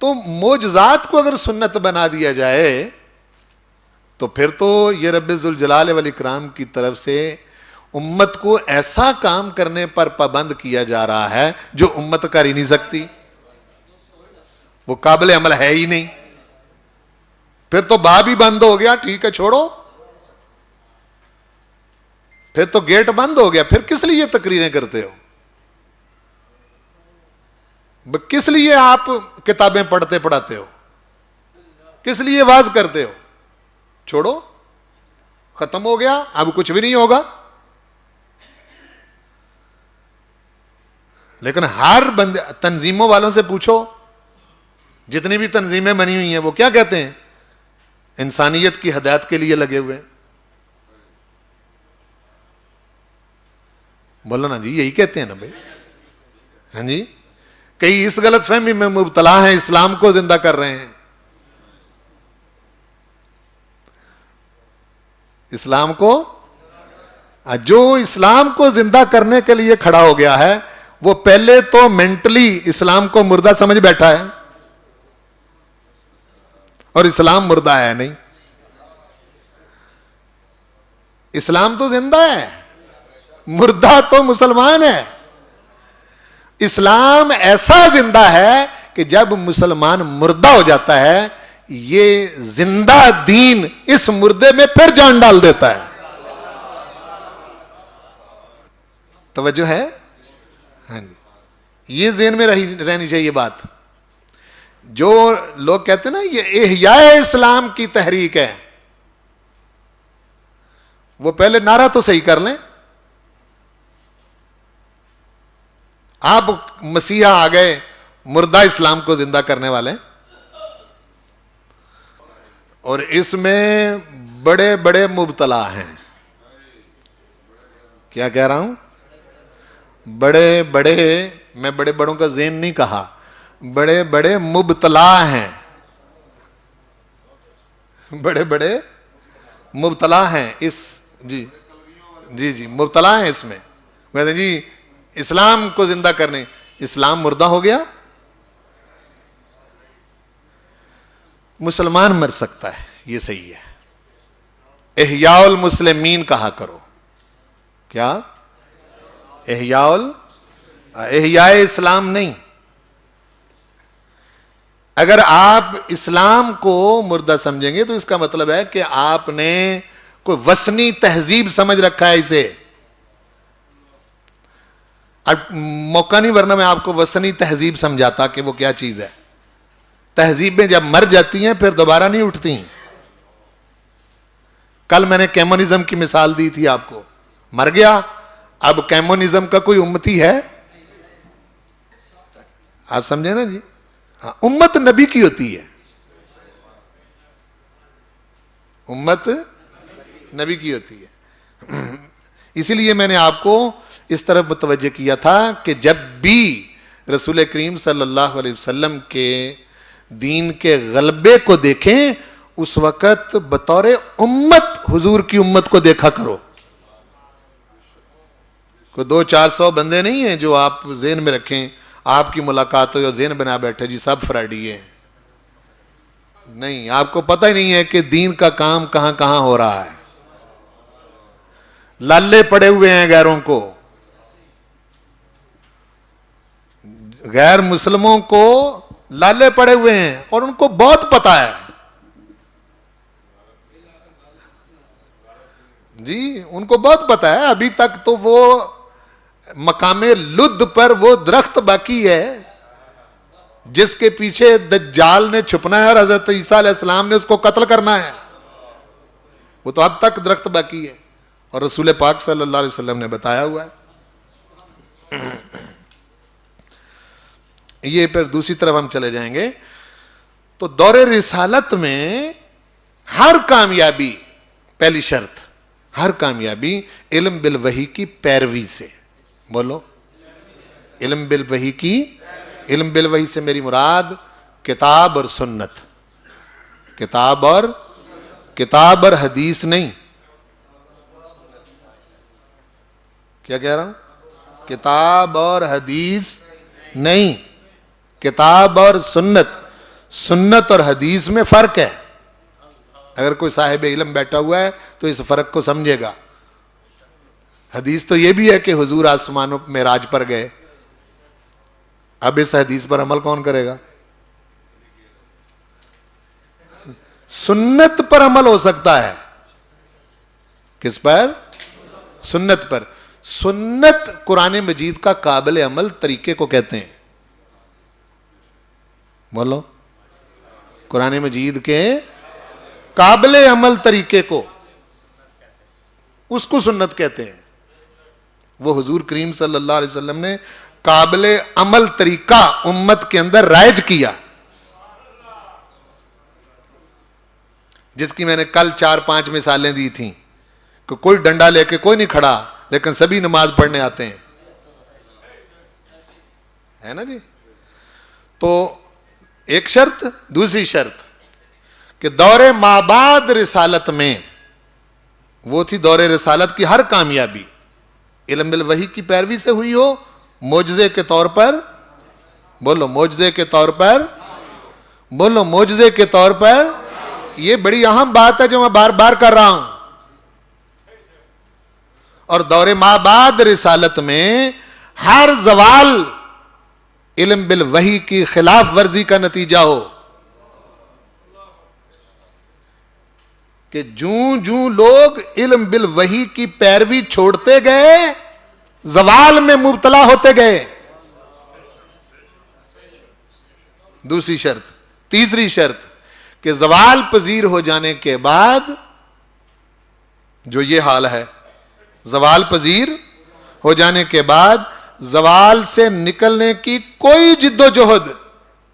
تو معجزات کو اگر سنت بنا دیا جائے تو پھر تو یہ رب ذوالجلال والاکرام کی طرف سے امت کو ایسا کام کرنے پر پابند کیا جا رہا ہے جو امت کر ہی نہیں سکتی، وہ قابل عمل ہے ہی نہیں. پھر تو باب ہی بند ہو گیا. ٹھیک ہے چھوڑو، پھر تو گیٹ بند ہو گیا. پھر کس لیے تقریریں کرتے ہو؟ کس لیے آپ کتابیں پڑھتے پڑھاتے ہو؟ کس لیے واز کرتے ہو؟ چھوڑو، ختم ہو گیا، اب کچھ بھی نہیں ہوگا. لیکن ہر بندے، تنظیموں والوں سے پوچھو، جتنی بھی تنظیمیں بنی ہوئی ہیں وہ کیا کہتے ہیں؟ انسانیت کی ہدایت کے لیے لگے ہوئے ہیں. بولو نا جی، یہی کہتے ہیں نا بھائی. ہاں جی، کئی اس غلط فہمی میں مبتلا ہیں، اسلام کو زندہ کر رہے ہیں. اسلام کو، جو اسلام کو زندہ کرنے کے لیے کھڑا ہو گیا ہے وہ پہلے تو مینٹلی اسلام کو مردہ سمجھ بیٹھا ہے، اور اسلام مردہ ہے نہیں. اسلام تو زندہ ہے، مردہ تو مسلمان ہے. اسلام ایسا زندہ ہے کہ جب مسلمان مردہ ہو جاتا ہے، یہ زندہ دین اس مردے میں پھر جان ڈال دیتا ہے. توجہ ہے؟ ہاں جی، یہ ذہن میں رہنی چاہیے بات. جو لوگ کہتے ہیں نا یہ احیاء اسلام کی تحریک ہے، وہ پہلے نعرہ تو صحیح کر لیں. آپ مسیحا آ گئے مردہ اسلام کو زندہ کرنے والے، اور اس میں بڑے بڑے مبتلا ہیں. کیا کہہ رہا ہوں؟ بڑے بڑے، میں بڑے بڑوں کا ذہن نہیں کہا، بڑے بڑے مبتلا ہیں. بڑے بڑے مبتلا ہیں اس، جی جی جی مبتلا ہیں اس میں. کہتے ہیں جی اسلام کو زندہ کرنے، اسلام مردہ ہو گیا. مسلمان مر سکتا ہے، یہ صحیح ہے. احیاء المسلمین کہا کرو. کیا؟ احیاء اسلام نہیں. اگر آپ اسلام کو مردہ سمجھیں گے تو اس کا مطلب ہے کہ آپ نے کوئی وثنی تہذیب سمجھ رکھا ہے اسے. اب موقع نہیں، ورنہ میں آپ کو وثنی تہذیب سمجھاتا کہ وہ کیا چیز ہے. تہذیبیں جب مر جاتی ہیں پھر دوبارہ نہیں اٹھتی. کل میں نے کیمونزم کی مثال دی تھی آپ کو، مر گیا. اب کیمونزم کا کوئی امتی ہے؟ آپ سمجھے نا جی. ہاں، امت نبی کی ہوتی ہے، امت نبی کی ہوتی ہے. اسی لیے میں نے آپ کو اس طرف متوجہ کیا تھا کہ جب بھی رسول کریم صلی اللہ علیہ وسلم کے دین کے غلبے کو دیکھیں اس وقت بطور امت حضور کی امت کو دیکھا کرو. کوئی 200-400 بندے نہیں ہیں جو آپ ذہن میں رکھیں، آپ کی ملاقات ہو ذہن بنا بیٹھے جی سب فرائیڈی ہیں. نہیں، آپ کو پتہ ہی نہیں ہے کہ دین کا کام کہاں کہاں ہو رہا ہے. لالے پڑے ہوئے ہیں غیروں کو، غیر مسلموں کو لالے پڑے ہوئے ہیں، اور ان کو بہت پتہ ہے. جی ان کو بہت پتہ ہے. ابھی تک تو وہ مقام لد پر وہ درخت باقی ہے جس کے پیچھے دجال نے چھپنا ہے اور حضرت عیسیٰ علیہ السلام نے اس کو قتل کرنا ہے. وہ تو اب تک درخت باقی ہے، اور رسول پاک صلی اللہ علیہ وسلم نے بتایا ہوا ہے. یہ پھر دوسری طرف ہم چلے جائیں گے تو دور رسالت میں ہر کامیابی، پہلی شرط، ہر کامیابی علم بالوحی کی پیروی سے. بولو، علم بالوحی کی. علم بالوحی سے میری مراد کتاب اور سنت، کتاب اور حدیث نہیں. کیا کہہ رہا ہوں؟ کتاب اور حدیث نہیں، کتاب اور سنت. سنت اور حدیث میں فرق ہے. اگر کوئی صاحب علم بیٹھا ہوا ہے تو اس فرق کو سمجھے گا. حدیث تو یہ بھی ہے کہ حضور آسمانوں معراج پر گئے. اب اس حدیث پر عمل کون کرے گا؟ سنت پر عمل ہو سکتا ہے. کس پر؟ سنت پر. سنت قرآن مجید کا قابل عمل طریقے کو کہتے ہیں. بولو. قرآن مجید کے قابل عمل طریقے کو، اس کو سنت کہتے ہیں. وہ حضور کریم صلی اللہ علیہ وسلم نے قابل عمل طریقہ امت کے اندر رائج کیا، جس کی میں نے کل 4-5 مثالیں دی تھیں کہ کوئی ڈنڈا لے کے کوئی نہیں کھڑا لیکن سبھی نماز پڑھنے آتے ہیں، ہے نا جی. تو ایک شرط. دوسری شرط کہ دور مابعد رسالت میں، وہ تھی دور رسالت کی ہر کامیابی علم بالوحی کی پیروی سے ہوئی ہو، معجزے کے طور پر. بولو معجزے کے طور پر. بولو معجزے کے طور پر. یہ بڑی اہم بات ہے جو میں بار بار کر رہا ہوں. اور دور مابعد رسالت میں ہر زوال علم بالوحی کی خلاف ورزی کا نتیجہ ہو، کہ جوں لوگ علم بالوحی کی پیروی چھوڑتے گئے زوال میں مبتلا ہوتے گئے. دوسری شرط. تیسری شرط کہ زوال پذیر ہو جانے کے بعد جو یہ حال ہے، زوال پذیر ہو جانے کے بعد زوال سے نکلنے کی کوئی جد و جہد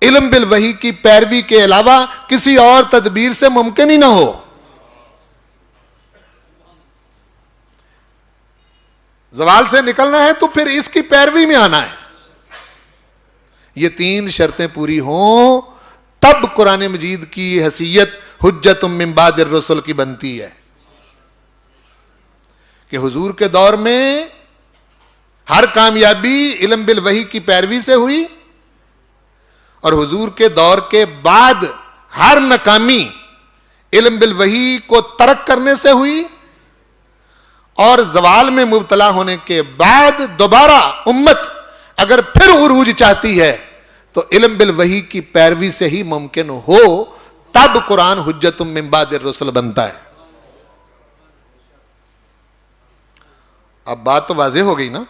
علم بالوحی کی پیروی کے علاوہ کسی اور تدبیر سے ممکن ہی نہ ہو. زوال سے نکلنا ہے تو پھر اس کی پیروی میں آنا ہے. یہ 3 شرطیں پوری ہوں تب قرآن مجید کی حیثیت حجت من بعد الرسل کی بنتی ہے. کہ حضور کے دور میں ہر کامیابی علم بالوحی کی پیروی سے ہوئی، اور حضور کے دور کے بعد ہر ناکامی علم بالوحی کو ترک کرنے سے ہوئی، اور زوال میں مبتلا ہونے کے بعد دوبارہ امت اگر پھر عروج چاہتی ہے تو علم بالوحی کی پیروی سے ہی ممکن ہو. تب قرآن حجت من بعد الرسل بنتا ہے. اب بات تو واضح ہو گئی نا؟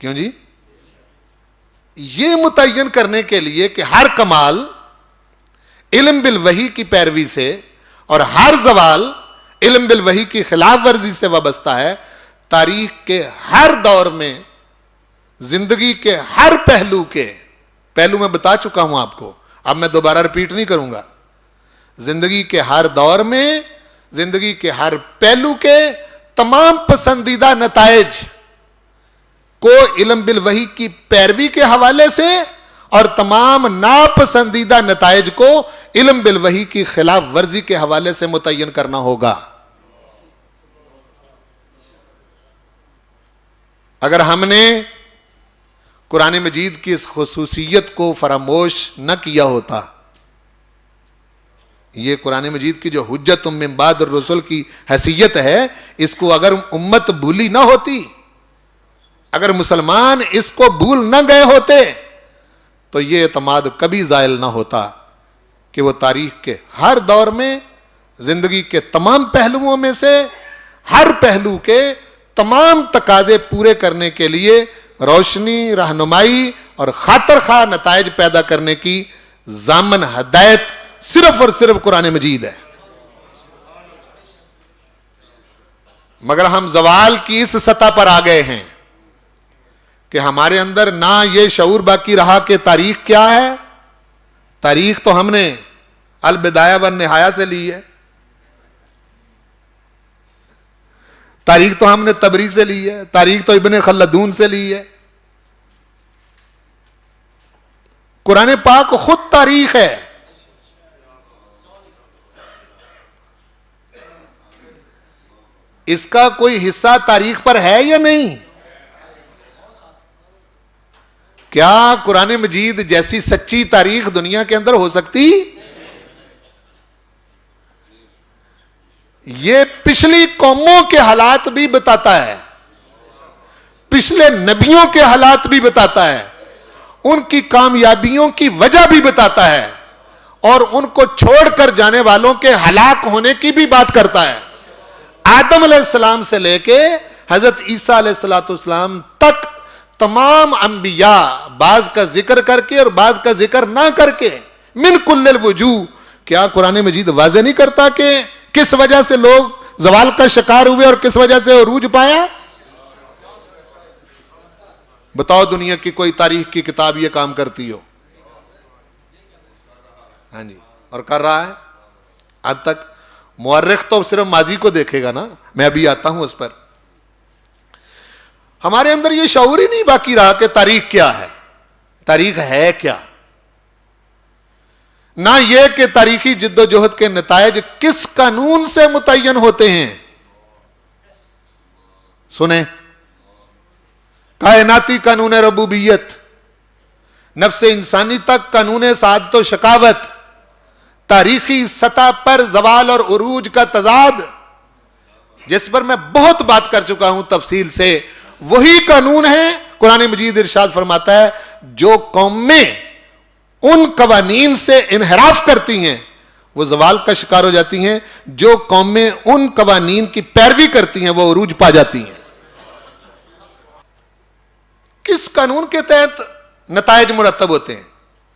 کیوں جی؟ یہ متعین کرنے کے لیے کہ ہر کمال علم بالوحی کی پیروی سے اور ہر زوال علم بالوحی کی خلاف ورزی سے وابستہ ہے. تاریخ کے ہر دور میں زندگی کے ہر پہلو میں بتا چکا ہوں آپ کو، اب میں دوبارہ ریپیٹ نہیں کروں گا. زندگی کے ہر دور میں زندگی کے ہر پہلو کے تمام پسندیدہ نتائج کو علم بالوحی کی پیروی کے حوالے سے اور تمام ناپسندیدہ نتائج کو علم بالوحی کی خلاف ورزی کے حوالے سے متعین کرنا ہوگا. اگر ہم نے قرآن مجید کی اس خصوصیت کو فراموش نہ کیا ہوتا، یہ قرآن مجید کی جو حجت من بعد الرسل کی حیثیت ہے، اس کو اگر امت بھولی نہ ہوتی، اگر مسلمان اس کو بھول نہ گئے ہوتے، تو یہ اعتماد کبھی زائل نہ ہوتا کہ وہ تاریخ کے ہر دور میں زندگی کے تمام پہلوؤں میں سے ہر پہلو کے تمام تقاضے پورے کرنے کے لیے روشنی، رہنمائی اور خاطر خواہ نتائج پیدا کرنے کی ضامن ہدایت صرف اور صرف قرآن مجید ہے. مگر ہم زوال کی اس سطح پر آ گئے ہیں کہ ہمارے اندر نہ یہ شعور باقی رہا کہ تاریخ کیا ہے. تاریخ تو ہم نے البدایہ والنہایہ سے لی ہے، تاریخ تو ہم نے طبری سے لی ہے، تاریخ تو ابن خلدون سے لی ہے. قرآن پاک خود تاریخ ہے. اس کا کوئی حصہ تاریخ پر ہے یا نہیں؟ کیا قرآن مجید جیسی سچی تاریخ دنیا کے اندر ہو سکتی؟ یہ پچھلی قوموں کے حالات بھی بتاتا ہے, پچھلے نبیوں کے حالات بھی بتاتا ہے, ان کی کامیابیوں کی وجہ بھی بتاتا ہے, اور ان کو چھوڑ کر جانے والوں کے ہلاک ہونے کی بھی بات کرتا ہے. آدم علیہ السلام سے لے کے حضرت عیسیٰ علیہ السلام تک تمام انبیاء بعض کا ذکر کر کے اور بعض کا ذکر نہ کر کے من کل الوجوہ, کیا قرآن مجید واضح نہیں کرتا کہ کس وجہ سے لوگ زوال کا شکار ہوئے اور کس وجہ سے عروج پایا؟ بتاؤ دنیا کی کوئی تاریخ کی کتاب یہ کام کرتی ہو؟ ہاں جی, اور کر رہا ہے اب تک. مورخ تو صرف ماضی کو دیکھے گا نا, میں ابھی آتا ہوں اس پر. ہمارے اندر یہ شعور ہی نہیں باقی رہا کہ تاریخ کیا ہے, تاریخ ہے کیا. نہ یہ کہ تاریخی جد و جہد کے نتائج کس قانون سے متعین ہوتے ہیں. سنیں, کائناتی قانون ربوبیت, نفس انسانی تک قانون سعادت و شقاوت, تاریخی سطح پر زوال اور عروج کا تضاد, جس پر میں بہت بات کر چکا ہوں تفصیل سے, وہی قانون ہے. قرآن مجید ارشاد فرماتا ہے جو قومیں ان قوانین سے انحراف کرتی ہیں وہ زوال کا شکار ہو جاتی ہیں, جو قومیں ان قوانین کی پیروی کرتی ہیں وہ عروج پا جاتی ہیں. کس قانون کے تحت نتائج مرتب ہوتے ہیں؟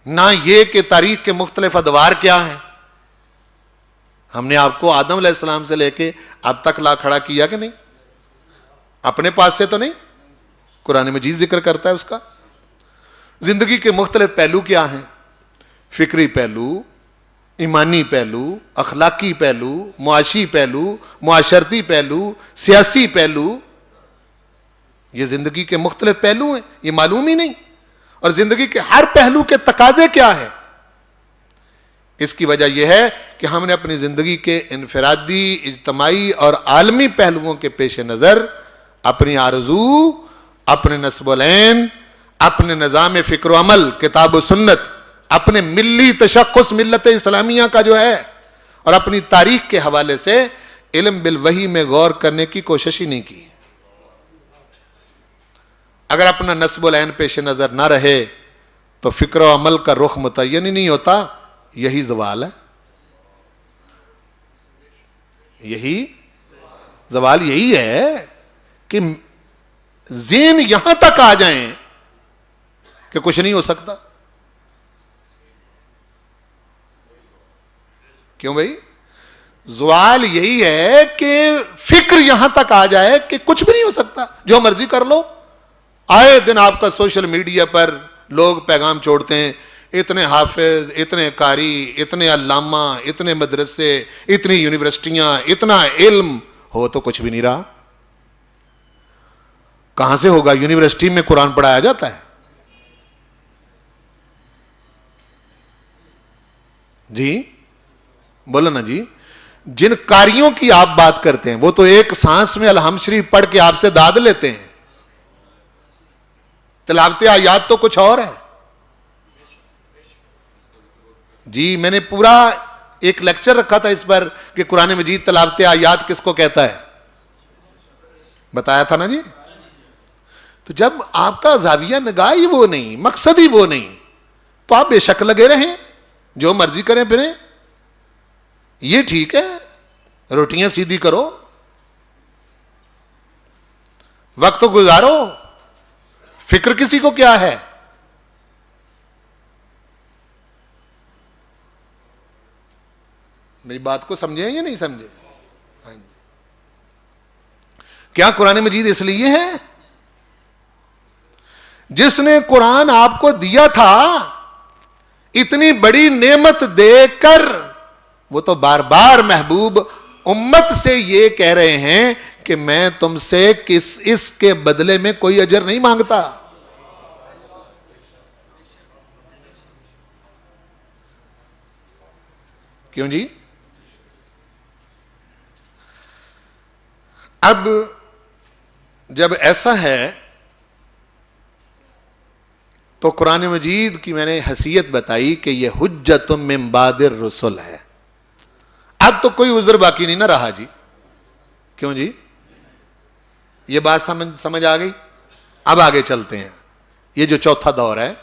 نہ یہ کہ تاریخ کے مختلف ادوار کیا ہیں. ہم نے آپ کو آدم علیہ السلام سے لے کے اب تک لا کھڑا کیا کہ نہیں؟ اپنے پاس سے تو نہیں, قرآن مجید ذکر کرتا ہے اس کا. زندگی کے مختلف پہلو کیا ہیں؟ فکری پہلو, ایمانی پہلو, اخلاقی پہلو, معاشی پہلو, معاشرتی پہلو, سیاسی پہلو. یہ زندگی کے مختلف پہلو ہیں, یہ معلوم ہی نہیں. اور زندگی کے ہر پہلو کے تقاضے کیا ہیں؟ اس کی وجہ یہ ہے کہ ہم نے اپنی زندگی کے انفرادی, اجتماعی اور عالمی پہلوؤں کے پیش نظر اپنی آرزو, اپنے نسب العین, اپنے نظام فکر و عمل کتاب و سنت, اپنے ملی تشخص ملت اسلامیہ کا جو ہے, اور اپنی تاریخ کے حوالے سے علم بالوحی میں غور کرنے کی کوشش ہی نہیں کی. اگر اپنا نسب العین پیش نظر نہ رہے تو فکر و عمل کا رخ متعین ہی نہیں ہوتا. یہی زوال ہے, یہی زوال یہی ہے کہ ذہن یہاں تک آ جائیں کہ کچھ نہیں ہو سکتا. کیوں بھائی؟ زوال یہی ہے کہ فکر یہاں تک آ جائے کہ کچھ بھی نہیں ہو سکتا, جو مرضی کر لو. آئے دن آپ کا سوشل میڈیا پر لوگ پیغام چھوڑتے ہیں, اتنے حافظ, اتنے قاری, اتنے علامہ, اتنے مدرسے, اتنی یونیورسٹیاں, اتنا علم, ہو تو کچھ بھی نہیں رہا. کہاں سے ہوگا؟ یونیورسٹی میں قرآن پڑھایا جاتا ہے جی؟ بولو نا جی. جن قاریوں کی آپ بات کرتے ہیں وہ تو ایک سانس میں الحمد شریف پڑھ کے آپ سے داد لیتے ہیں. تلاوت آیات تو کچھ اور ہے جی. میں نے پورا ایک لیکچر رکھا تھا اس پر کہ قرآن مجید تلاوت آیات کس کو کہتا ہے, بتایا تھا نا جی. تو جب آپ کا زاویہ نگاہ ہی وہ نہیں, مقصد ہی وہ نہیں, تو آپ بے شک لگے رہیں, جو مرضی کریں پھریں. یہ ٹھیک ہے, روٹیاں سیدھی کرو, وقت گزارو, فکر کسی کو کیا ہے. میری بات کو سمجھیں یا نہیں سمجھے؟ کیا قرآن مجید اس لیے ہے؟ جس نے قرآن آپ کو دیا تھا اتنی بڑی نعمت دے کر, وہ تو بار بار محبوب امت سے یہ کہہ رہے ہیں کہ میں تم سے اس کے بدلے میں کوئی اجر نہیں مانگتا. کیوں جی؟ اب جب ایسا ہے تو قرآن مجید کی میں نے حیثیت بتائی کہ یہ حجت من بعد الرسل ہے. اب تو کوئی عذر باقی نہیں نہ رہا جی. کیوں جی؟ یہ بات سمجھ آ گئی؟ اب آگے چلتے ہیں. یہ جو چوتھا دور ہے،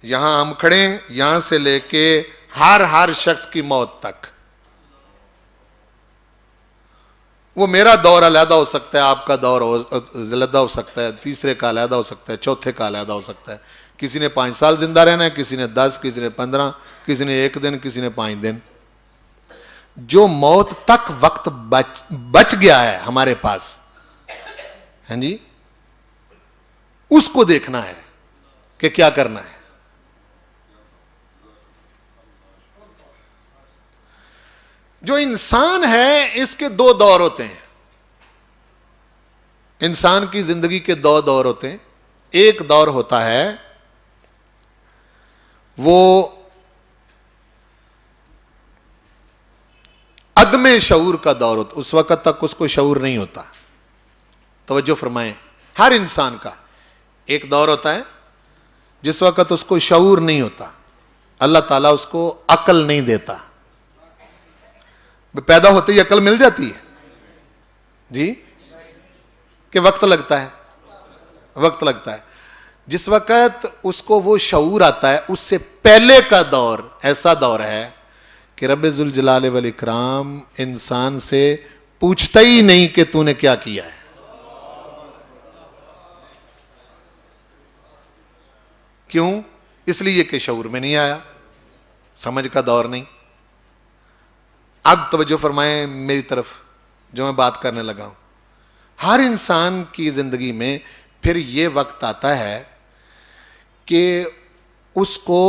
یہاں ہم کھڑے ہیں، یہاں سے لے کے ہر شخص کی موت تک. وہ میرا دور علیحدہ ہو سکتا ہے، آپ کا دور علیحدہ ہو سکتا ہے، تیسرے کا علیحدہ ہو سکتا ہے، چوتھے کا علیحدہ ہو سکتا ہے. کسی نے 5 سال زندہ رہنا ہے، کسی نے 10، کسی نے 15، کسی نے 1 دن، کسی نے 5 دن. جو موت تک وقت بچ گیا ہے ہمارے پاس، ہاں جی، اس کو دیکھنا ہے کہ کیا کرنا ہے. جو انسان ہے اس کے 2 دور ہوتے ہیں. انسان کی زندگی کے 2 دور ہوتے ہیں. ایک دور ہوتا ہے وہ عدم شعور کا دور ہوتا، اس وقت تک اس کو شعور نہیں ہوتا. توجہ فرمائیں، ہر انسان کا ایک دور ہوتا ہے جس وقت اس کو شعور نہیں ہوتا. اللہ تعالیٰ اس کو عقل نہیں دیتا. پیدا ہوتے ہی عقل مل جاتی ہے جی، کہ وقت لگتا ہے، وقت لگتا ہے. جس وقت اس کو وہ شعور آتا ہے، اس سے پہلے کا دور ایسا دور ہے کہ رب ذوالجلال والاکرام انسان سے پوچھتا ہی نہیں کہ تو نے کیا کیا ہے. کیوں؟ اس لیے کہ شعور میں نہیں آیا، سمجھ کا دور نہیں. اب توجہ فرمائیں میری طرف جو میں بات کرنے لگا ہوں. ہر انسان کی زندگی میں پھر یہ وقت آتا ہے کہ اس کو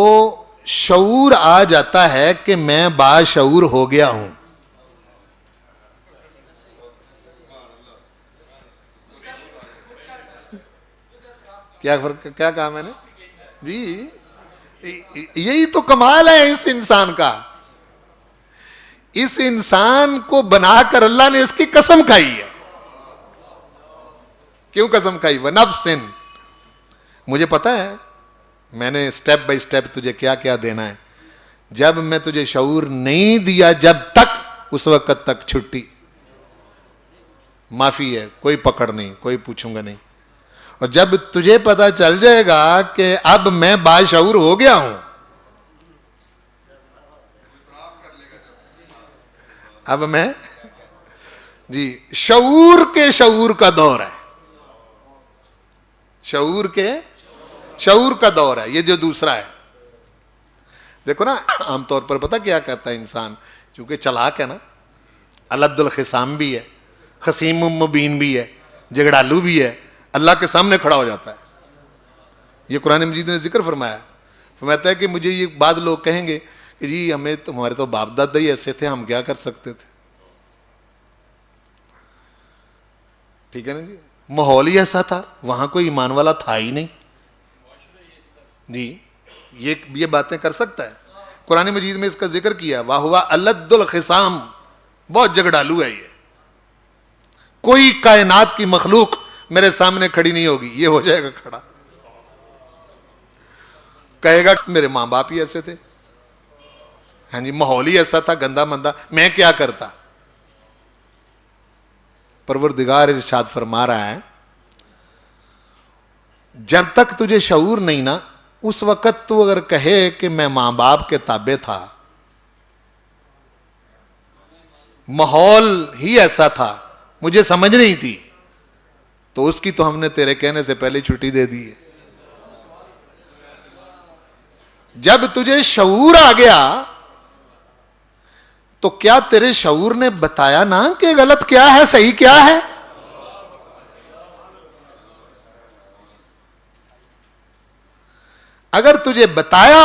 شعور آ جاتا ہے کہ میں باشعور ہو گیا ہوں. کیا کہا میں نے جی؟ یہی تو کمال ہے اس انسان کا. اس انسان کو بنا کر اللہ نے اس کی قسم کھائی ہے. کیوں قسم کھائی؟ وَنَفْسٍ، مجھے پتا ہے میں نے سٹیپ بائی سٹیپ تجھے کیا کیا دینا ہے. جب میں تجھے شعور نہیں دیا جب تک، اس وقت تک چھٹی، معافی ہے، کوئی پکڑ نہیں، کوئی پوچھوں گا نہیں. اور جب تجھے پتا چل جائے گا کہ اب میں باشعور ہو گیا ہوں، اب میں جی شعور کا دور ہے. شعور کا دور ہے یہ جو دوسرا ہے. دیکھو نا، عام طور پر پتہ کیا کرتا ہے انسان، چونکہ چلاک ہے نا، الد الخصام بھی ہے، خصیم مبین بھی ہے، جھگڑالو بھی ہے، اللہ کے سامنے کھڑا ہو جاتا ہے. یہ قرآن مجید نے ذکر فرمایا. فرماتا ہے کہ مجھے یہ بعض لوگ کہیں گے کہ جی ہمیں تمہارے تو باپ دادا ہی ایسے تھے، ہم کیا کر سکتے تھے. ٹھیک ہے نا جی، ماحول ہی ایسا تھا، وہاں کوئی ایمان والا تھا ہی نہیں جی. یہ باتیں کر سکتا ہے. قرآن مجید میں اس کا ذکر کیا، وَهُوَ أَلَدُّ الْخِصَامِ، بہت جھگڑالو ہے یہ. کوئی کائنات کی مخلوق میرے سامنے کھڑی نہیں ہوگی، یہ ہو جائے گا کھڑا، کہے گا میرے ماں باپ ہی ایسے تھے، ہاں جی، ماحول ہی ایسا تھا گندا مندہ، میں کیا کرتا. پروردگار ارشاد فرما رہا ہے جب تک تجھے شعور نہیں نا، اس وقت تو اگر کہے کہ میں ماں باپ کے تابع تھا، ماحول ہی ایسا تھا، مجھے سمجھ نہیں تھی، تو اس کی تو ہم نے تیرے کہنے سے پہلے چھٹی دے دی ہے. جب تجھے شعور آ گیا تو کیا تیرے شعور نے بتایا نا کہ غلط کیا ہے صحیح کیا ہے؟ اگر تجھے بتایا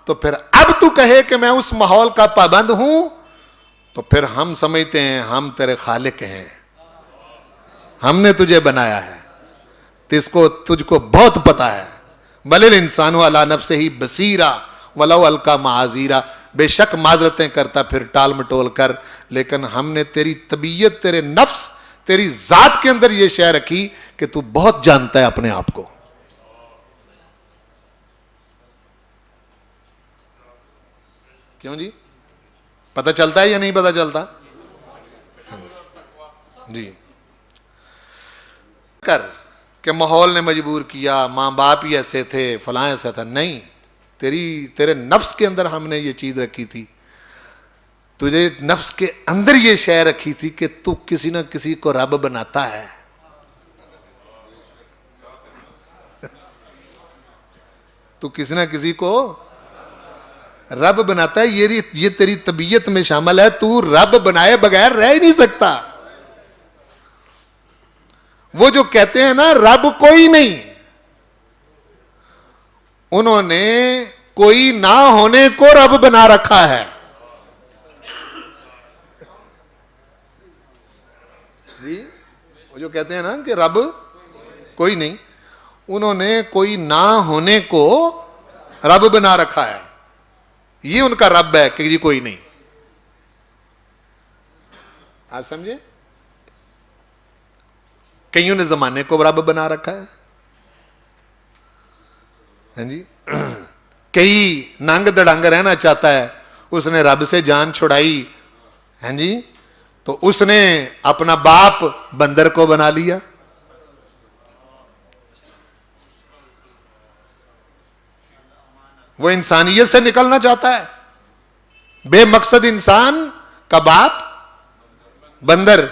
تو پھر اب تو کہے کہ میں اس ماحول کا پابند ہوں، تو پھر ہم سمجھتے ہیں ہم تیرے خالق ہیں، ہم نے تجھے بنایا ہے، تجھ کو بہت پتا ہے. بل الانسان علی نفسہ بصیرہ ولو القی معاذیرہ، بے شک معذرتیں کرتا پھر ٹال مٹول کر، لیکن ہم نے تیری طبیعت، تیرے نفس، تیری ذات کے اندر یہ شے رکھی کہ تو بہت جانتا ہے اپنے آپ کو. کیوں جی؟ پتہ چلتا ہے یا نہیں پتہ چلتا؟ جی کر کہ ماحول نے مجبور کیا، ماں باپ ہی ایسے تھے، فلاں ایسا تھا، نہیں، تیرے نفس کے اندر ہم نے یہ چیز رکھی تھی، تجھے نفس کے اندر یہ شے رکھی تھی کہ تو کسی نہ کسی کو رب بناتا ہے. تو کسی نہ کسی کو رب بناتا ہے، یہ تیری طبیعت میں شامل ہے، تو رب بنائے بغیر رہ ہی نہیں سکتا. وہ جو کہتے ہیں نا رب کوئی نہیں، انہوں نے کوئی نہ ہونے کو رب بنا رکھا ہے. جی وہ جو کہتے ہیں نا کہ رب کوئی نہیں، انہوں نے کوئی نہ ہونے کو رب بنا رکھا ہے. یہ ان کا رب ہے کہ جی کوئی نہیں. آپ سمجھے؟ کئیوں نے زمانے کو رب بنا رکھا ہے. ہاں جی کئی ننگ دڑنگ رہنا چاہتا ہے، اس نے رب سے جان چھڑائی، ہاں جی تو اس نے اپنا باپ بندر کو بنا لیا. وہ انسانیت سے نکلنا چاہتا ہے، بے مقصد انسان کا باپ بندر،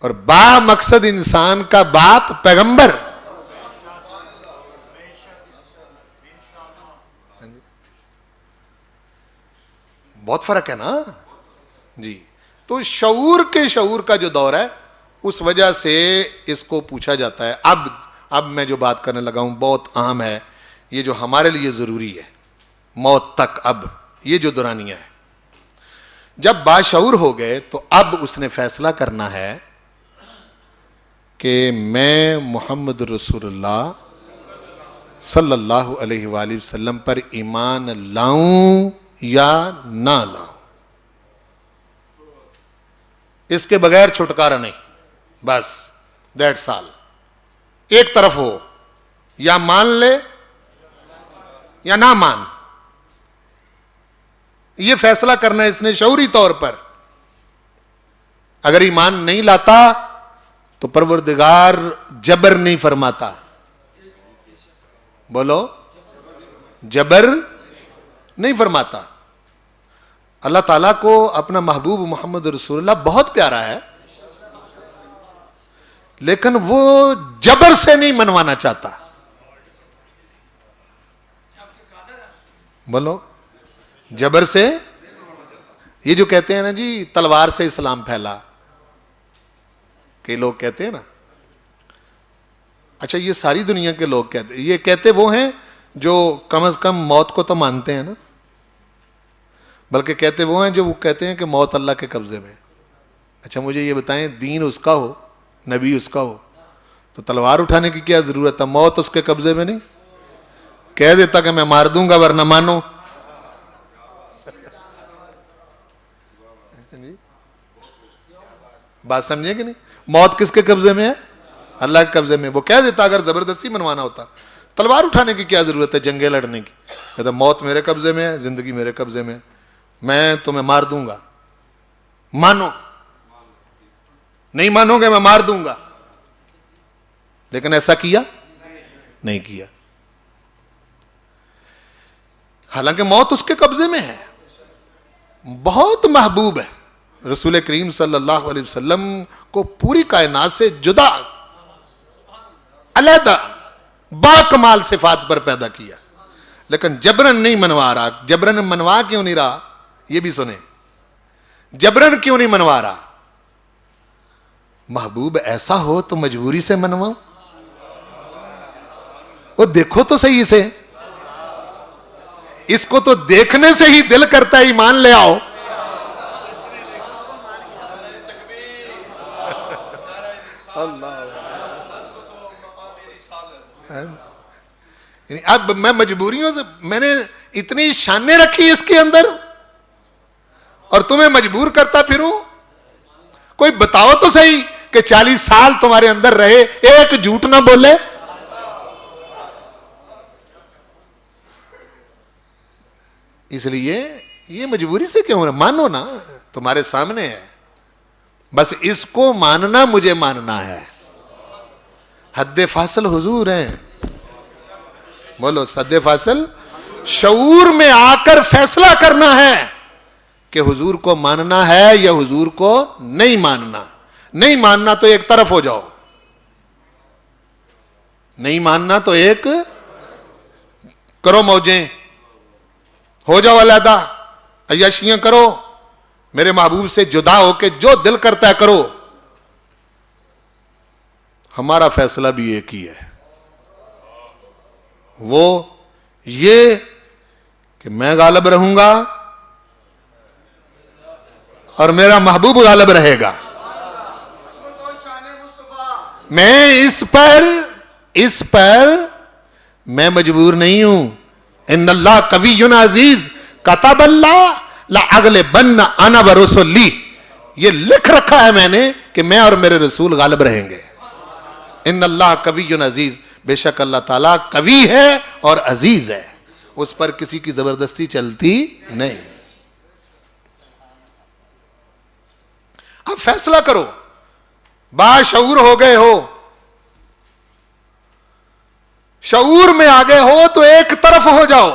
اور با مقصد انسان کا باپ پیغمبر. بہت فرق ہے نا جی. تو شعور کا جو دور ہے، اس وجہ سے اس کو پوچھا جاتا ہے. اب میں جو بات کرنے لگا ہوں بہت اہم ہے، یہ جو ہمارے لیے ضروری ہے، موت تک. اب یہ جو دورانیہ ہے، جب باشعور ہو گئے تو اب اس نے فیصلہ کرنا ہے کہ میں محمد رسول اللہ صلی اللہ علیہ وآلہ وسلم پر ایمان لاؤں یا نہ لاؤں. اس کے بغیر چھٹکارا نہیں، بس دیٹس آل. ایک طرف ہو، یا مان لے یا نہ مان. یہ فیصلہ کرنا ہے اس نے شعوری طور پر. اگر ایمان نہیں لاتا تو پروردگار جبر نہیں فرماتا. بولو، جبر نہیں فرماتا. اللہ تعالیٰ کو اپنا محبوب محمد رسول اللہ بہت پیارا ہے، لیکن وہ جبر سے نہیں منوانا چاہتا. بولو، جبر سے. یہ جو کہتے ہیں نا جی تلوار سے اسلام پھیلا، کئی لوگ کہتے ہیں نا. اچھا یہ ساری دنیا کے لوگ کہتے ہیں، یہ کہتے وہ ہیں جو کم از کم موت کو تو مانتے ہیں نا، بلکہ کہتے وہ ہیں جو وہ کہتے ہیں کہ موت اللہ کے قبضے میں. اچھا مجھے یہ بتائیں، دین اس کا ہو، نبی اس کا ہو، تو تلوار اٹھانے کی کیا ضرورت ہے؟ موت اس کے قبضے میں نہیں. کہہ دیتا کہ میں مار دوں گا ورنہ مانو. بات سمجھے کہ نہیں؟ موت کس کے قبضے میں ہے؟ اللہ کے قبضے میں. وہ کہہ دیتا اگر زبردستی منوانا ہوتا، تلوار اٹھانے کی کیا ضرورت ہے جنگیں لڑنے کی؟ کہتا موت میرے قبضے میں ہے، زندگی میرے قبضے میں ہے، میں تمہیں مار دوں گا، مانو. نہیں مانو گے میں مار دوں گا. لیکن ایسا کیا نہیں کیا، حالانکہ موت اس کے قبضے میں ہے. بہت محبوب ہے. رسول کریم صلی اللہ علیہ وسلم کو پوری کائنات سے جدا، علیحدہ، با کمال صفات پر پیدا کیا، لیکن جبرن نہیں منوا رہا. جبرن منوا کیوں نہیں رہا؟ یہ بھی سنیں، جبرن کیوں نہیں منوا رہا؟ محبوب ایسا ہو تو مجبوری سے منواؤ. وہ دیکھو تو صحیح سے، اس کو تو دیکھنے سے ہی دل کرتا ہے ایمان لے آؤ. اب میں مجبوریوں سے، میں نے اتنی شانیں رکھی اس کے اندر اور تمہیں مجبور کرتا پھروں. کوئی بتاؤ تو صحیح کہ 40 سال تمہارے اندر رہے، ایک جھوٹ نہ بولے. اس لیے یہ مجبوری سے کیوں؟ مانو نا، تمہارے سامنے ہے. بس اس کو ماننا مجھے ماننا ہے. حد فاصل حضور ہیں. بولو حد فاصل. شعور میں آ کر فیصلہ کرنا ہے کہ حضور کو ماننا ہے یا حضور کو نہیں ماننا. نہیں ماننا تو ایک طرف ہو جاؤ. نہیں ماننا تو ایک کرو موجیں, ہو جاؤ علیحدہ, عیاشیاں کرو, میرے محبوب سے جدا ہو کے جو دل کرتا ہے کرو. ہمارا فیصلہ بھی ایک ہی ہے, وہ یہ کہ میں غالب رہوں گا اور میرا محبوب غالب رہے گا. میں اس پر میں مجبور نہیں ہوں. ان اللہ قوی عزیز کتب اللہ لاغلبن انا ورسلی. یہ لکھ رکھا ہے میں نے کہ میں اور میرے رسول غالب رہیں گے. ان اللہ قوی عزیز, بے شک اللہ تعالیٰ قوی ہے اور عزیز ہے, اس پر کسی کی زبردستی چلتی نہیں. اب فیصلہ کرو, باشعور ہو گئے ہو, شعور میں آ گئے ہو تو ایک طرف ہو جاؤ,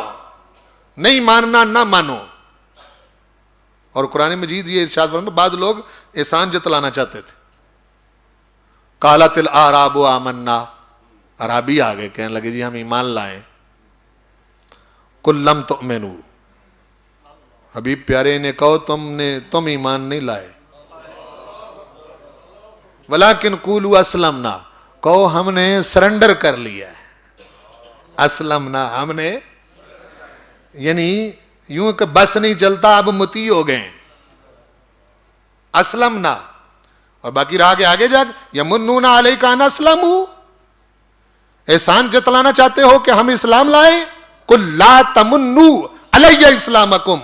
نہیں ماننا نہ مانو. اور قرآن مجید یہ ارشاد فرماتا ہے, بعض لوگ احسان جتلانا چاہتے تھے. قالت الاعراب آمنا, عرابی آ گئے کہنے لگے جی ہم ایمان لائیں. قل لم تؤمنوا, حبیب پیارے نے کہو تم ایمان نہیں لائے. ولیکن قولوا اسلمنا, کہو ہم نے سرنڈر کر لیا ہے. اسلمنا, ہم نے, یعنی یوں کہ بس نہیں چلتا اب مطیع ہو گئے. اسلمنا, اور باقی رہا کہ آگے جا یمنون علیک ان اسلموا, احسان جتلانا چاہتے ہو کہ ہم اسلام لائیں. قل لا تمنوا علی اسلامکم,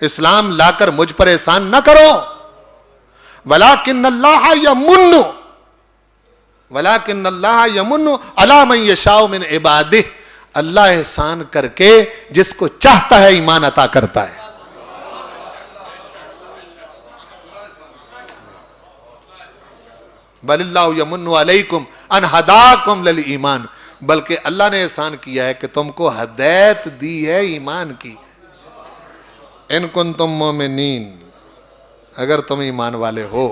اسلام لا کر مجھ پر احسان نہ کرو. ولیکن اللہ یمن علی من یشاء من عبادہ, اللہ احسان کر کے جس کو چاہتا ہے ایمان عطا کرتا ہے. بل اللہ یمن علیکم ان ہداکم للایمان, بلکہ اللہ نے احسان کیا ہے کہ تم کو ہدایت دی ہے ایمان کی. ان کنتم مومنین, اگر تم ایمان والے ہو.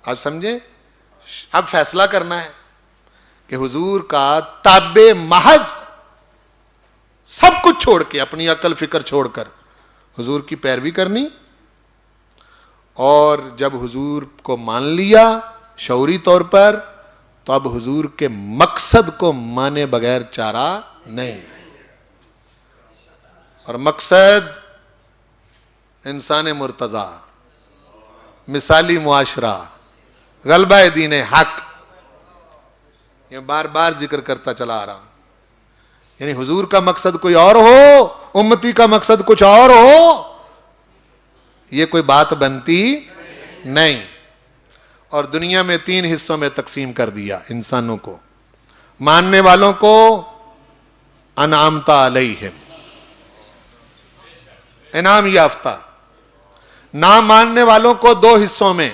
اب سمجھیں, اب فیصلہ کرنا ہے کہ حضور کا تابع محض سب کچھ چھوڑ کے, اپنی عقل فکر چھوڑ کر حضور کی پیروی کرنی, اور جب حضور کو مان لیا شعوری طور پر تو اب حضور کے مقصد کو مانے بغیر چارہ نہیں. اور مقصد انسان مرتضی, مثالی معاشرہ, غلبہ دین حق, یہ بار بار ذکر کرتا چلا آ رہا ہوں. یعنی حضور کا مقصد کوئی اور ہو, امتی کا مقصد کچھ اور ہو, یہ کوئی بات بنتی نہیں. اور دنیا میں 3 حصوں میں تقسیم کر دیا انسانوں کو. ماننے والوں کو انعمت علیہم, انعام یافتہ. نہ ماننے والوں کو 2 حصوں میں,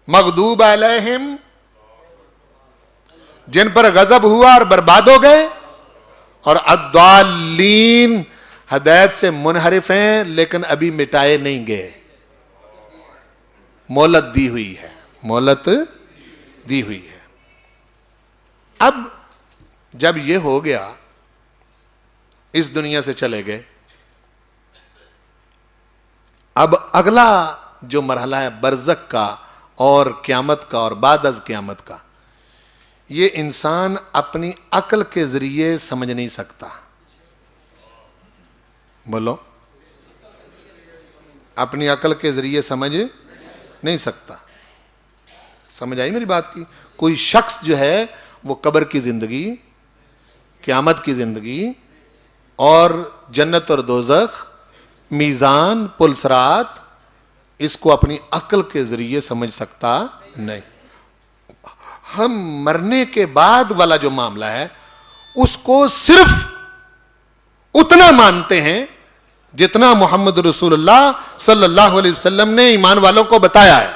مغضوب علیہم جن پر غضب ہوا اور برباد ہو گئے, اور الضالین ہدایت سے منحرف ہیں لیکن ابھی مٹائے نہیں گئے, مہلت دی ہوئی ہے, مہلت دی ہوئی ہے. اب جب یہ ہو گیا, اس دنیا سے چلے گئے, اب اگلا جو مرحلہ ہے برزخ کا اور قیامت کا اور بعد از قیامت کا, یہ انسان اپنی عقل کے ذریعے سمجھ نہیں سکتا. بولو, اپنی عقل کے ذریعے سمجھ نہیں سکتا. سمجھ آئی میری بات کی؟ کوئی شخص جو ہے وہ قبر کی زندگی, قیامت کی زندگی اور جنت اور دوزخ, میزان, پل صراط, اس کو اپنی عقل کے ذریعے سمجھ سکتا نہیں. ہم مرنے کے بعد والا جو معاملہ ہے اس کو صرف اتنا مانتے ہیں جتنا محمد رسول اللہ صلی اللہ علیہ وسلم نے ایمان والوں کو بتایا ہے.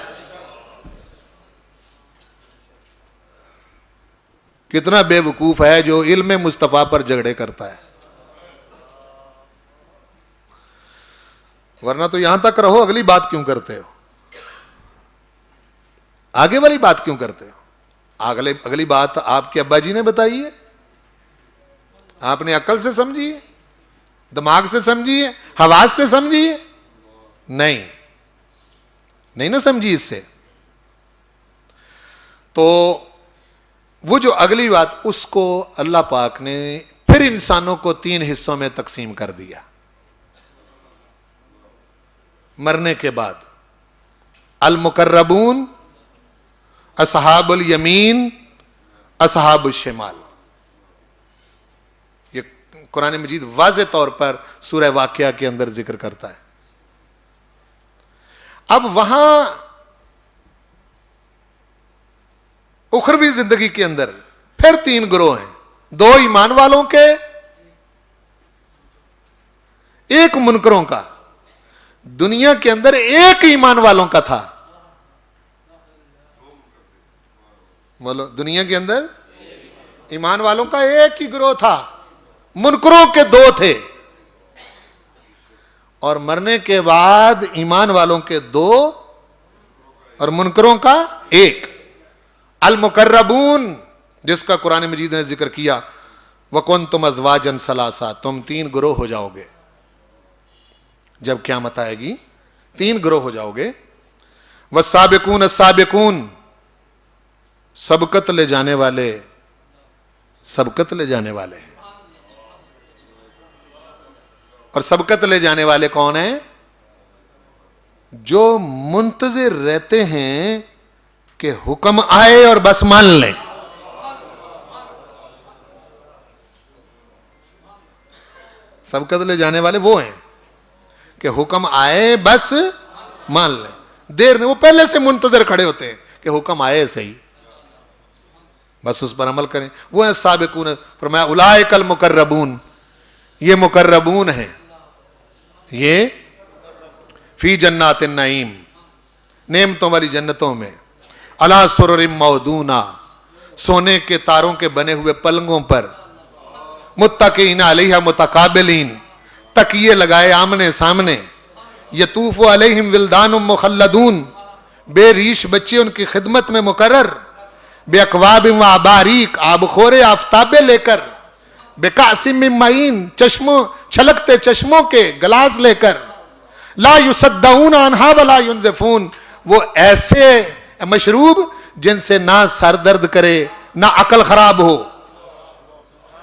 کتنا بے وقوف ہے جو علم مصطفیٰ پر جھگڑے کرتا ہے. ورنہ تو یہاں تک رہو, اگلی بات کیوں کرتے ہو, آگے والی بات کیوں کرتے ہو؟ اگلی بات آپ کے ابا جی نے بتائی ہے, آپ نے عقل سے سمجھی ہے, دماغ سے سمجھی ہے, حواس سے سمجھی ہے؟ نہیں نہ سمجھی اس سے. تو وہ جو اگلی بات, اس کو اللہ پاک نے پھر انسانوں کو 3 حصوں میں تقسیم کر دیا. مرنے کے بعد المقربون, اصحاب الیمین, اصحاب الشمال. یہ قرآن مجید واضح طور پر سورہ واقعہ کے اندر ذکر کرتا ہے. اب وہاں اخروی زندگی کے اندر پھر 3 گروہ ہیں, 2 ایمان والوں کے, 1 منکروں کا. دنیا کے اندر 1 ایمان والوں کا تھا. بولو, دنیا کے اندر ایمان والوں کا 1 ہی گروہ تھا, منکروں کے 2 تھے. اور مرنے کے بعد ایمان والوں کے 2 اور منکروں کا 1. المقربون, جس کا قرآن مجید نے ذکر کیا, وَكُنْتُمْ أَزْوَاجًا ثَلَاثًا, تم 3 گروہ ہو جاؤ گے. جب قیامت آئے گی 3 گروہ ہو جاؤ گے. وَالسَّابِقُونَ السَّابِقُونَ, سبقت لے جانے والے, سبقت لے جانے والے. اور سبقت لے جانے والے کون ہیں؟ جو منتظر رہتے ہیں کہ حکم آئے اور بس مان لیں. سبقت لے جانے والے وہ ہیں کہ حکم آئے بس مان لیں. دیر نہیں, وہ پہلے سے منتظر کھڑے ہوتے ہیں کہ حکم آئے صحیح, بس اس پر عمل کریں. وہ ہیں سابقون. فرمایا اولئک المقربون, یہ مقربون ہیں, یہ فی جنات النعیم, نعمتوں والی جنتوں میں. علی سرر موضونہ, سونے کے تاروں کے بنے ہوئے پلنگوں پر. متکئین علیہا متقابلین, تکیے لگائے آمنے سامنے. یطوف علیہم ولدان مخلدون, بے ریش بچے ان کی خدمت میں مقرر. بے اکواب و اباریک, آبخورے آفتابے لے کر. بے کأس من معین, چشموں چھلکتے چشموں کے گلاس لے کر. لا یصدعون عنہا ولا ینزفون, وہ ایسے مشروب جن سے نہ سر درد کرے نہ عقل خراب ہو.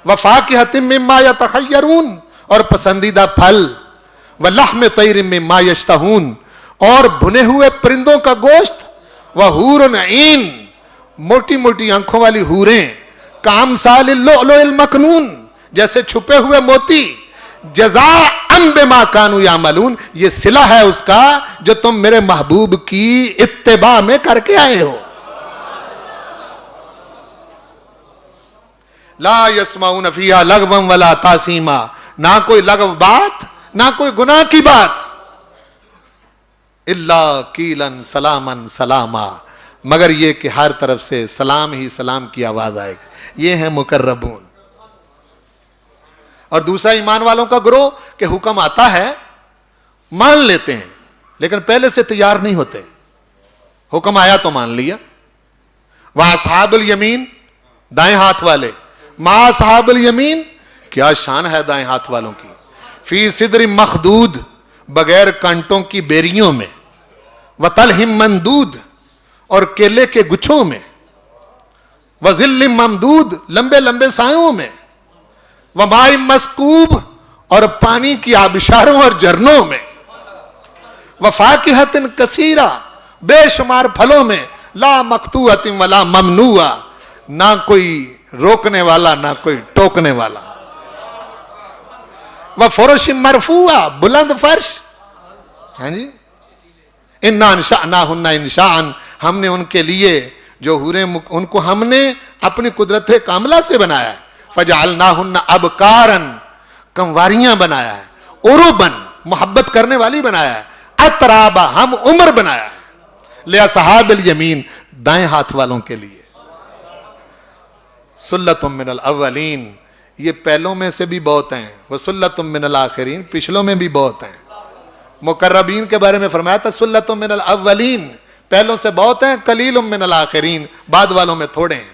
وفاکہۃ مما یتخیرون, اور پسندیدہ پھل. ولحم طیر مما یشتہون, اور بھنے ہوئے پرندوں کا گوشت. وحور عین, موٹی موٹی آنکھوں والی حوریں. کامثال اللؤلؤ المکنون, جیسے چھپے ہوئے موتی. جزاء بما کانوا یعملون, یہ صلہ ہے اس کا جو تم میرے محبوب کی اتباع میں کر کے آئے ہو. لا یسمعون فیہا لغوا ولا تاثیما, نہ کوئی لغو بات نہ کوئی گناہ کی بات. الا قیلا سلاما سلاما, مگر یہ کہ ہر طرف سے سلام ہی سلام کی آواز آئے گی. یہ ہیں مقربون. اور دوسرا ایمان والوں کا گروہ کہ حکم آتا ہے مان لیتے ہیں, لیکن پہلے سے تیار نہیں ہوتے. حکم آیا تو مان لیا. وَأَصْحَابُ الْيَمِينَ, دائیں ہاتھ والے. مَا أَصْحَابُ الْيَمِينَ, کیا شان ہے دائیں ہاتھ والوں کی. فی صدر مخدود, بغیر کانٹوں کی بیریوں میں. وَطَلْحٍ مَنْدُود, اور کیلے کے گچھوں میں. وَظِلٍّ مَمْدُود, لمبے لمبے سایوں میں. وَمَاءٍ مَسْکوب, اور پانی کی آبشاروں اور جھرنوں میں. وَفَاکِہَةٍ کثیرہ, بے شمار پھلوں میں. لا مقطوعۃ ولا ممنوعہ, نہ کوئی روکنے والا نہ کوئی ٹوکنے والا. وَفُرُشٍ مرفوعہ, بلند فرش. ہاں جی, اِنَّا أَنشَأْنَاهُنَّ إِنشَاءً, ہم نے ان کے لیے جو حوریں ان کو ہم نے اپنی قدرت کاملہ سے بنایا ہے. فَجَعَلْنَاهُنَّ أَبْكَارًا, کمواریاں بنایا ہے. عُرُبًا, محبت کرنے والی بنایا ہے. اترابا ہم عمر بنایا ہے. لاصحاب الیمین دائیں ہاتھ والوں کے لیے. سلۃ من الاولین یہ پہلوں میں سے بھی بہت ہیں. وسلۃ من الاخرین پچھلوں میں بھی بہت ہیں. مقربین کے بارے میں فرمایا تھا سلۃ من الاولین پہلوں سے بہت ہیں. قلیل من الاخرین بعد والوں میں تھوڑے ہیں.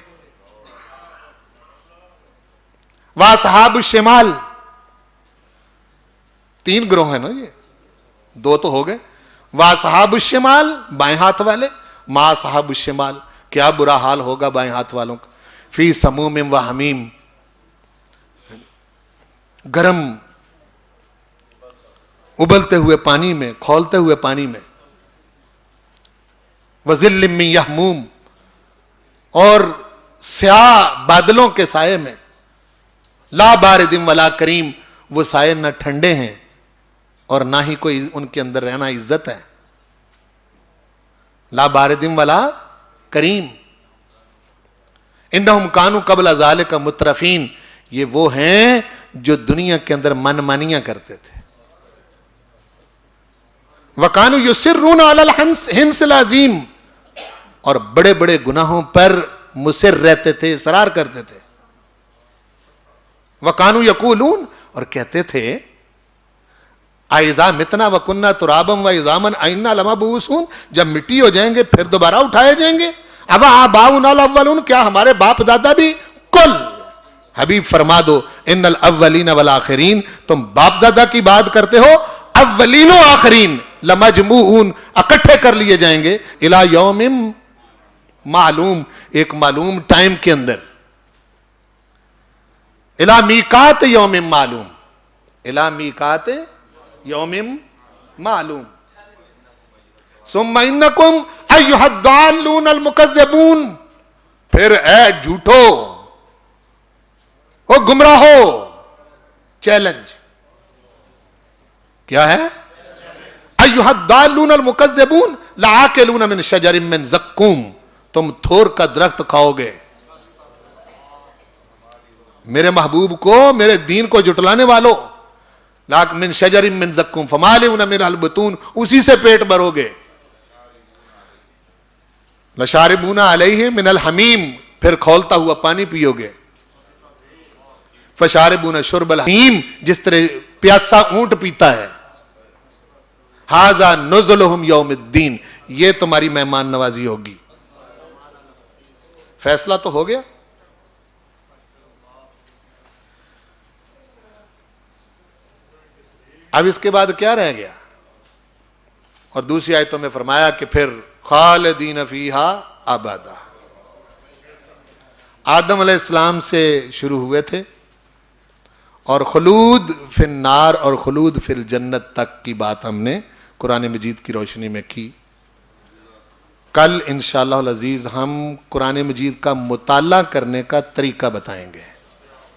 واصحاب الشمال 3 گروہ ہیں نا, یہ 2 تو ہو گئے. واصحاب الشمال بائیں ہاتھ والے. ما صحاب الشمال کیا برا حال ہوگا بائیں ہاتھ والوں کا. فی سموم و حمیم گرم ابلتے ہوئے پانی میں, کھولتے ہوئے پانی میں. وظل من یحموم اور سیاہ بادلوں کے سائے میں. لا بارد ولا کریم وہ سائے نہ ٹھنڈے ہیں اور نہ ہی کوئی ان کے اندر رہنا عزت ہے. لا بارد ولا کریم. انہم کانوا قبل ذالک مترفین یہ وہ ہیں جو دنیا کے اندر من مانیاں کرتے تھے. وَكَانُوا يُصِرُّونَ عَلَى الْحِنْثِ الْعَظِيمِ اور بڑے بڑے گناہوں پر مصر رہتے تھے, اصرار کرتے تھے. وَكَانُوا يَقُولُونَ اور کہتے تھے اَإِذَا مِتْنَا وَكُنَّا تُرَابًا وَعِظَامًا أَإِنَّا لَمَبْعُوثُونَ جب مٹی ہو جائیں گے پھر دوبارہ اٹھائے جائیں گے. اب آباؤنا الاولون کیا ہمارے باپ دادا بھی. کل حبیب فرما دو ان الاولین والآخرین تم باپ دادا کی بات کرتے ہو, اولین و آخرین لمجموعون اکٹھے کر لیے جائیں گے الی یوم معلوم ایک معلوم ٹائم کے اندر. الی میقات یوم معلوم الی میقات یوم معلوم. ثم انکم ایھا الضالون المکذبون پھر اے جھوٹو او گمراہو. چیلنج کیا ہے؟ ایھا الضالون المکذبون لآکلون من شجر من زقوم تم تھور کا درخت کھاؤ گے. میرے محبوب کو میرے دین کو جٹلانے والو من شجر من زقوم فمالئون منہ البطون اسی سے پیٹ بھرو گے. لشاربون علیہ من الحمیم پھر کھولتا ہوا پانی پیو گے. فشاربون شرب الحمیم جس طرح پیاسا اونٹ پیتا ہے. ھذا نزلہم یوم الدین یہ تمہاری مہمان نوازی ہوگی. فیصلہ تو ہو گیا. اب اس کے بعد کیا رہ گیا؟ اور دوسری آیتوں میں فرمایا کہ پھر خالدین فیہا ابدا. آدم علیہ السلام سے شروع ہوئے تھے اور خلود فی النار اور خلود فی الجنت تک کی بات ہم نے قرآن مجید کی روشنی میں کی. کل انشاءاللہ العزیز ہم قرآن مجید کا مطالعہ کرنے کا طریقہ بتائیں گے.